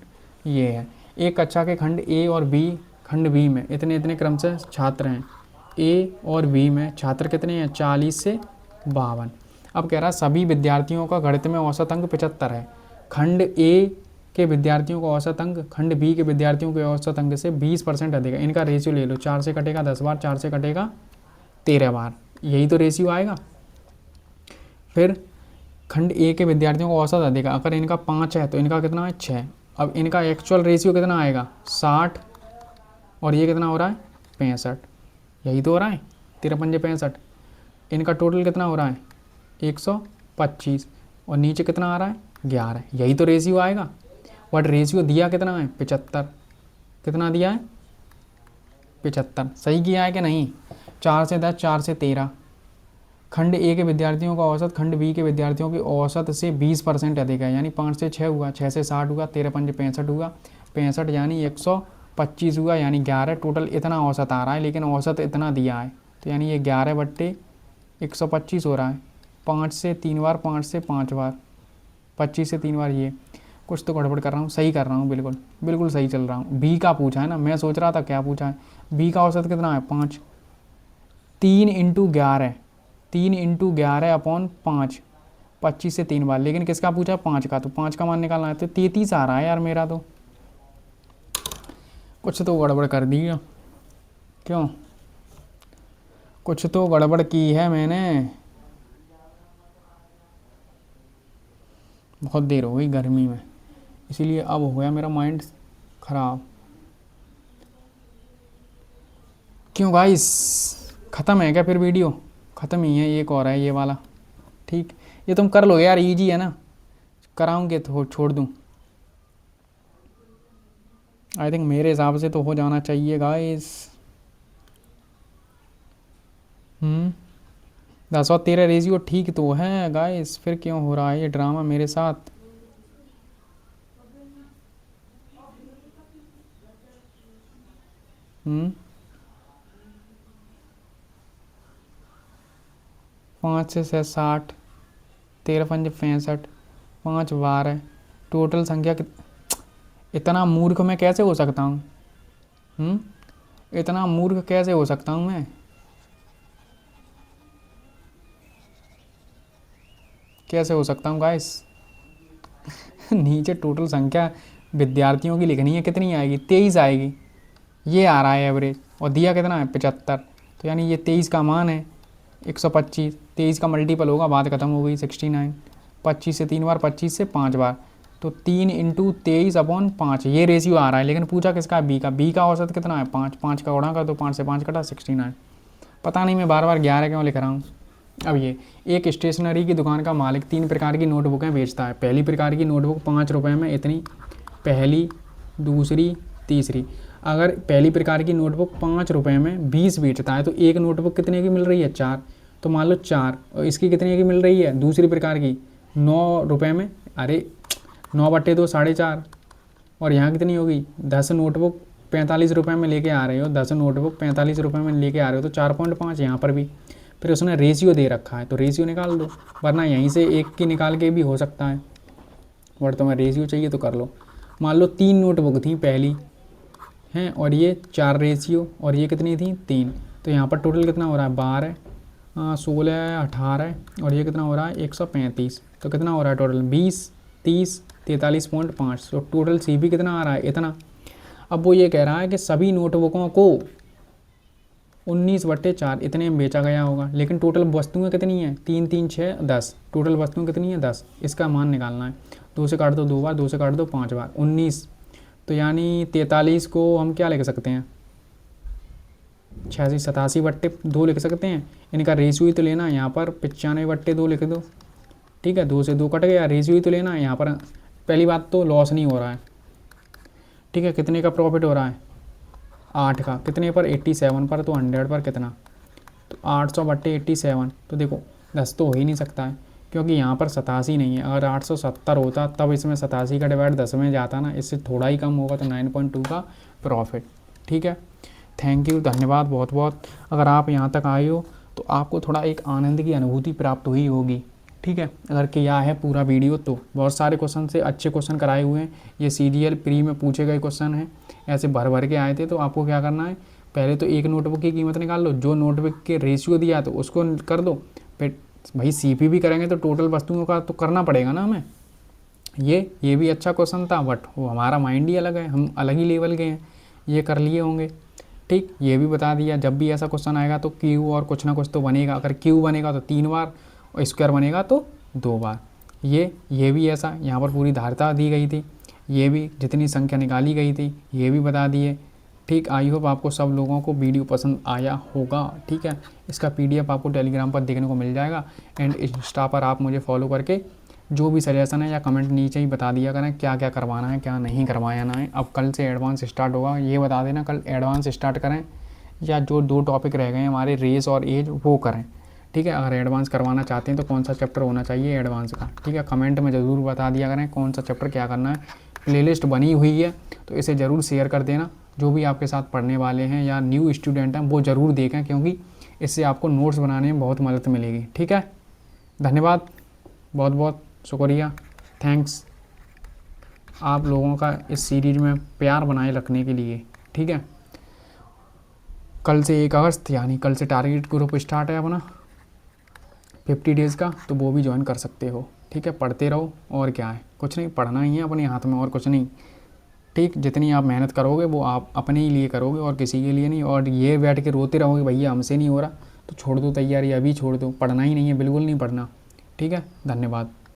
ये है, एक कक्षा के खंड ए और बी, खंड बी में इतने इतने क्रम से छात्र हैं। ए और बी में छात्र कितने हैं 40 से 52। अब कह रहा सभी विद्यार्थियों का गणित में औसत अंक 75 है। खंड ए के विद्यार्थियों का औसत अंक खंड बी के विद्यार्थियों के औसत अंक से 20% अधिक है। इनका रेशियो ले लो, 4 से कटेगा 10 बार, 4 से कटेगा 13 बार, यही तो रेशियो आएगा। फिर खंड ए के विद्यार्थियों का औसत अधिक है, अगर इनका 5 है तो इनका कितना है 6। अब इनका एक्चुअल रेशियो कितना आएगा 60, और ये कितना हो रहा है 65, यही तो हो रहा है 13 पंजे 65। इनका टोटल कितना हो रहा है 125, और नीचे कितना आ रहा है 11, यही तो रेशियो आएगा। बट रेशियो दिया कितना है 75, कितना दिया है 75, सही किया है कि नहीं। 4 से 10, 4 से 13। खंड ए के विद्यार्थियों का औसत खंड बी के विद्यार्थियों की औसत से 20% अधिक है, यानी 5 से 6 हुआ, 6 से 60 हुआ, 13 पंजे 65 हुआ, 65 यानी 125 हुआ, यानी 11। टोटल इतना औसत आ रहा है, लेकिन औसत इतना दिया है, तो यानी ये 11/125 हो रहा है। 5 से 3 बार, 5 से 5 बार, 25 से 3 बार। ये कुछ तो गड़बड़ कर रहा हूँ, सही कर रहा हूँ, बिल्कुल बिल्कुल सही चल रहा हूँ। बी का पूछा है ना, मैं सोच रहा था क्या पूछा है। बी का औसत कितना है 5, 3 × 11, 3 × 11 अपॉन 5, 25 से 3 बार। लेकिन किसका पूछा 5 का, तो 5 का मान निकालना है, तो 33 आ रहा है यार मेरा तो। कुछ तो गड़बड़ कर दी क्यों, कुछ तो गड़बड़ की है मैंने। बहुत देर हो गई गर्मी में, इसीलिए अब हो गया मेरा माइंड ख़राब। क्यों गाइस, ख़त्म है क्या फिर वीडियो? ख़त्म ही है, एक और है ये वाला, ठीक। ये तुम कर लोगे यार, इजी है ना, कराऊंगे तो छोड़ दूं। आई थिंक मेरे हिसाब से तो हो जाना चाहिए गाइस। 10 और 13 रेशियो ठीक तो है गाइस, फिर क्यों हो रहा है ये ड्रामा मेरे साथ? पाँच से 60, 13 पंजे 65, 5 12, टोटल संख्या इतना मूर्ख मैं कैसे हो सकता हूँ? इतना मूर्ख कैसे हो सकता हूँ मैं? कैसे हो सकता हूँ गाइस? नीचे टोटल संख्या विद्यार्थियों की लिखनी है, कितनी आएगी 23 आएगी, ये आ रहा है एवरेज, और दिया कितना है 75, तो यानी ये 23 का मान है 125, 23 का मल्टीपल होगा, बात खत्म हो गई। 69, 25 से 3 बार, 25 से 5 बार, तो 3 इंटू 23/5 ये रेशियो आ रहा है, लेकिन पूछा किसका है, बी का। बी का औसत कितना है 5, 5 का गुणा कर दो, 5 से 5 कटा 69। पता नहीं मैं बार बार 11 क्यों लिख रहा हूँ। अब ये एक स्टेशनरी की दुकान का मालिक 3 प्रकार की नोटबुकें बेचता है। पहली प्रकार की नोटबुक 5 रुपये में इतनी, पहली, दूसरी, तीसरी। अगर पहली प्रकार की नोटबुक 5 रुपये में 20 बेचता है तो एक नोटबुक कितने की मिल रही है, 4। तो मान लो 4, और इसकी कितने की मिल रही है दूसरी प्रकार की, 9 रुपये में। अरे 9/2 4.5, और यहाँ कितनी होगी 10 नोटबुक 45 रुपये में लेके आ रहे हो, 10 नोटबुक 45 रुपये में लेके आ रहे हो तो 4.5 यहाँ पर भी। फिर उसने रेशियो दे रखा है तो रेशियो निकाल दो, वरना यहीं से एक की निकाल के भी हो सकता है, और तुम्हें रेशियो चाहिए तो कर लो। मान लो 3 नोटबुक थी पहली हैं, और ये 4 रेशियो, और ये कितनी थी 3। तो यहाँ पर टोटल कितना हो रहा है 12, 16, 18, और ये कितना हो रहा है 135। तो कितना हो रहा है टोटल 20, 30, 43.5। तो टोटल सी भी कितना आ रहा है इतना। अब वो ये कह रहा है कि सभी नोटबुकों को 19/4 इतने में बेचा गया होगा, लेकिन टोटल वस्तुएं कितनी हैं 3, 3, 6, 10। टोटल वस्तुएं कितनी है 10, इसका मान निकालना है। 2 से काट दो 2 बार, 2 से काट दो 5 बार, 19। तो यानी 43 को हम क्या लिख सकते हैं 86/87/2 लिख सकते हैं। इनका रेशियो ही तो लेना है, यहाँ पर 95/2 लिख दो। ठीक है, 2 से 2 कट गया, रेशियो ही तो लेना है यहाँ पर। पहली बात तो लॉस नहीं हो रहा है, ठीक है। कितने का प्रॉफिट हो रहा है 8 का, कितने पर 87 पर, तो 100 पर कितना, तो 800/87। तो देखो 10 तो हो ही नहीं सकता है, क्योंकि यहाँ पर 87 नहीं है। अगर 870 होता तब इसमें 87 का डिवाइड 10 में जाता ना, इससे थोड़ा ही कम होगा, तो 9.2 का प्रॉफिट। ठीक है, थैंक यू, धन्यवाद बहुत बहुत। अगर आप यहाँ तक आए हो तो आपको थोड़ा एक आनंद की अनुभूति प्राप्त हुई होगी। ठीक है, अगर किया है पूरा वीडियो तो बहुत सारे क्वेश्चन से अच्छे क्वेश्चन कराए हुए हैं। ये CGL प्री में पूछे गए क्वेश्चन हैं, ऐसे भर भर के आए थे। तो आपको क्या करना है, पहले तो एक नोटबुक की कीमत निकाल लो, जो नोटबुक के रेशियो दिया तो उसको कर दो। फिर भाई CP भी करेंगे तो टोटल वस्तुओं का तो करना पड़ेगा ना हमें। ये भी अच्छा क्वेश्चन था, बट वो हमारा माइंड ही अलग है, हम अलग ही लेवल के हैं, ये कर लिए होंगे। ठीक, ये भी बता दिया जब भी ऐसा क्वेश्चन आएगा तो क्यू और कुछ ना कुछ तो बनेगा। अगर क्यू बनेगा तो 3 बार, और स्क्वायर बनेगा तो 2 बार। ये भी ऐसा, यहाँ पर पूरी धारिता दी गई थी, ये भी जितनी संख्या निकाली गई थी ये भी बता दिए। ठीक, आई होप आपको सब लोगों को वीडियो पसंद आया होगा। ठीक है, इसका PDF आपको टेलीग्राम पर देखने को मिल जाएगा, एंड इंस्टा पर आप मुझे फॉलो करके जो भी सजेशन है या कमेंट नीचे ही बता दिया करें, क्या क्या करवाना है क्या नहीं करवाना है। अब कल से एडवांस स्टार्ट होगा, ये बता देना कल एडवांस स्टार्ट करें या जो 2 टॉपिक रह गए हैं हमारे रेस और एज वो करें। ठीक है, अगर एडवांस करवाना चाहते हैं तो कौन सा चैप्टर होना चाहिए एडवांस का। ठीक है, कमेंट में ज़रूर बता दिया करें कौन सा चैप्टर क्या करना है। प्लेलिस्ट बनी हुई है तो इसे ज़रूर शेयर कर देना, जो भी आपके साथ पढ़ने वाले हैं या न्यू स्टूडेंट हैं वो ज़रूर देखें, क्योंकि इससे आपको नोट्स बनाने में बहुत मदद मिलेगी। ठीक है, धन्यवाद, बहुत बहुत शुक्रिया, थैंक्स आप लोगों का इस सीरीज में प्यार बनाए रखने के लिए। ठीक है, कल से 1 अगस्त यानी कल से टारगेट ग्रुप स्टार्ट है अपना 50 डेज़ का, तो वो भी ज्वाइन कर सकते हो। ठीक है, पढ़ते रहो, और क्या है, कुछ नहीं, पढ़ना ही है अपने हाथ में और कुछ नहीं। ठीक, जितनी आप मेहनत करोगे वो आप अपने ही लिए करोगे और किसी के लिए नहीं। और ये बैठ के रोते रहोगे भैया हमसे नहीं हो रहा, तो छोड़ दो तैयारी, अभी छोड़ दो, पढ़ना ही नहीं है, बिल्कुल नहीं पढ़ना। ठीक है, धन्यवाद।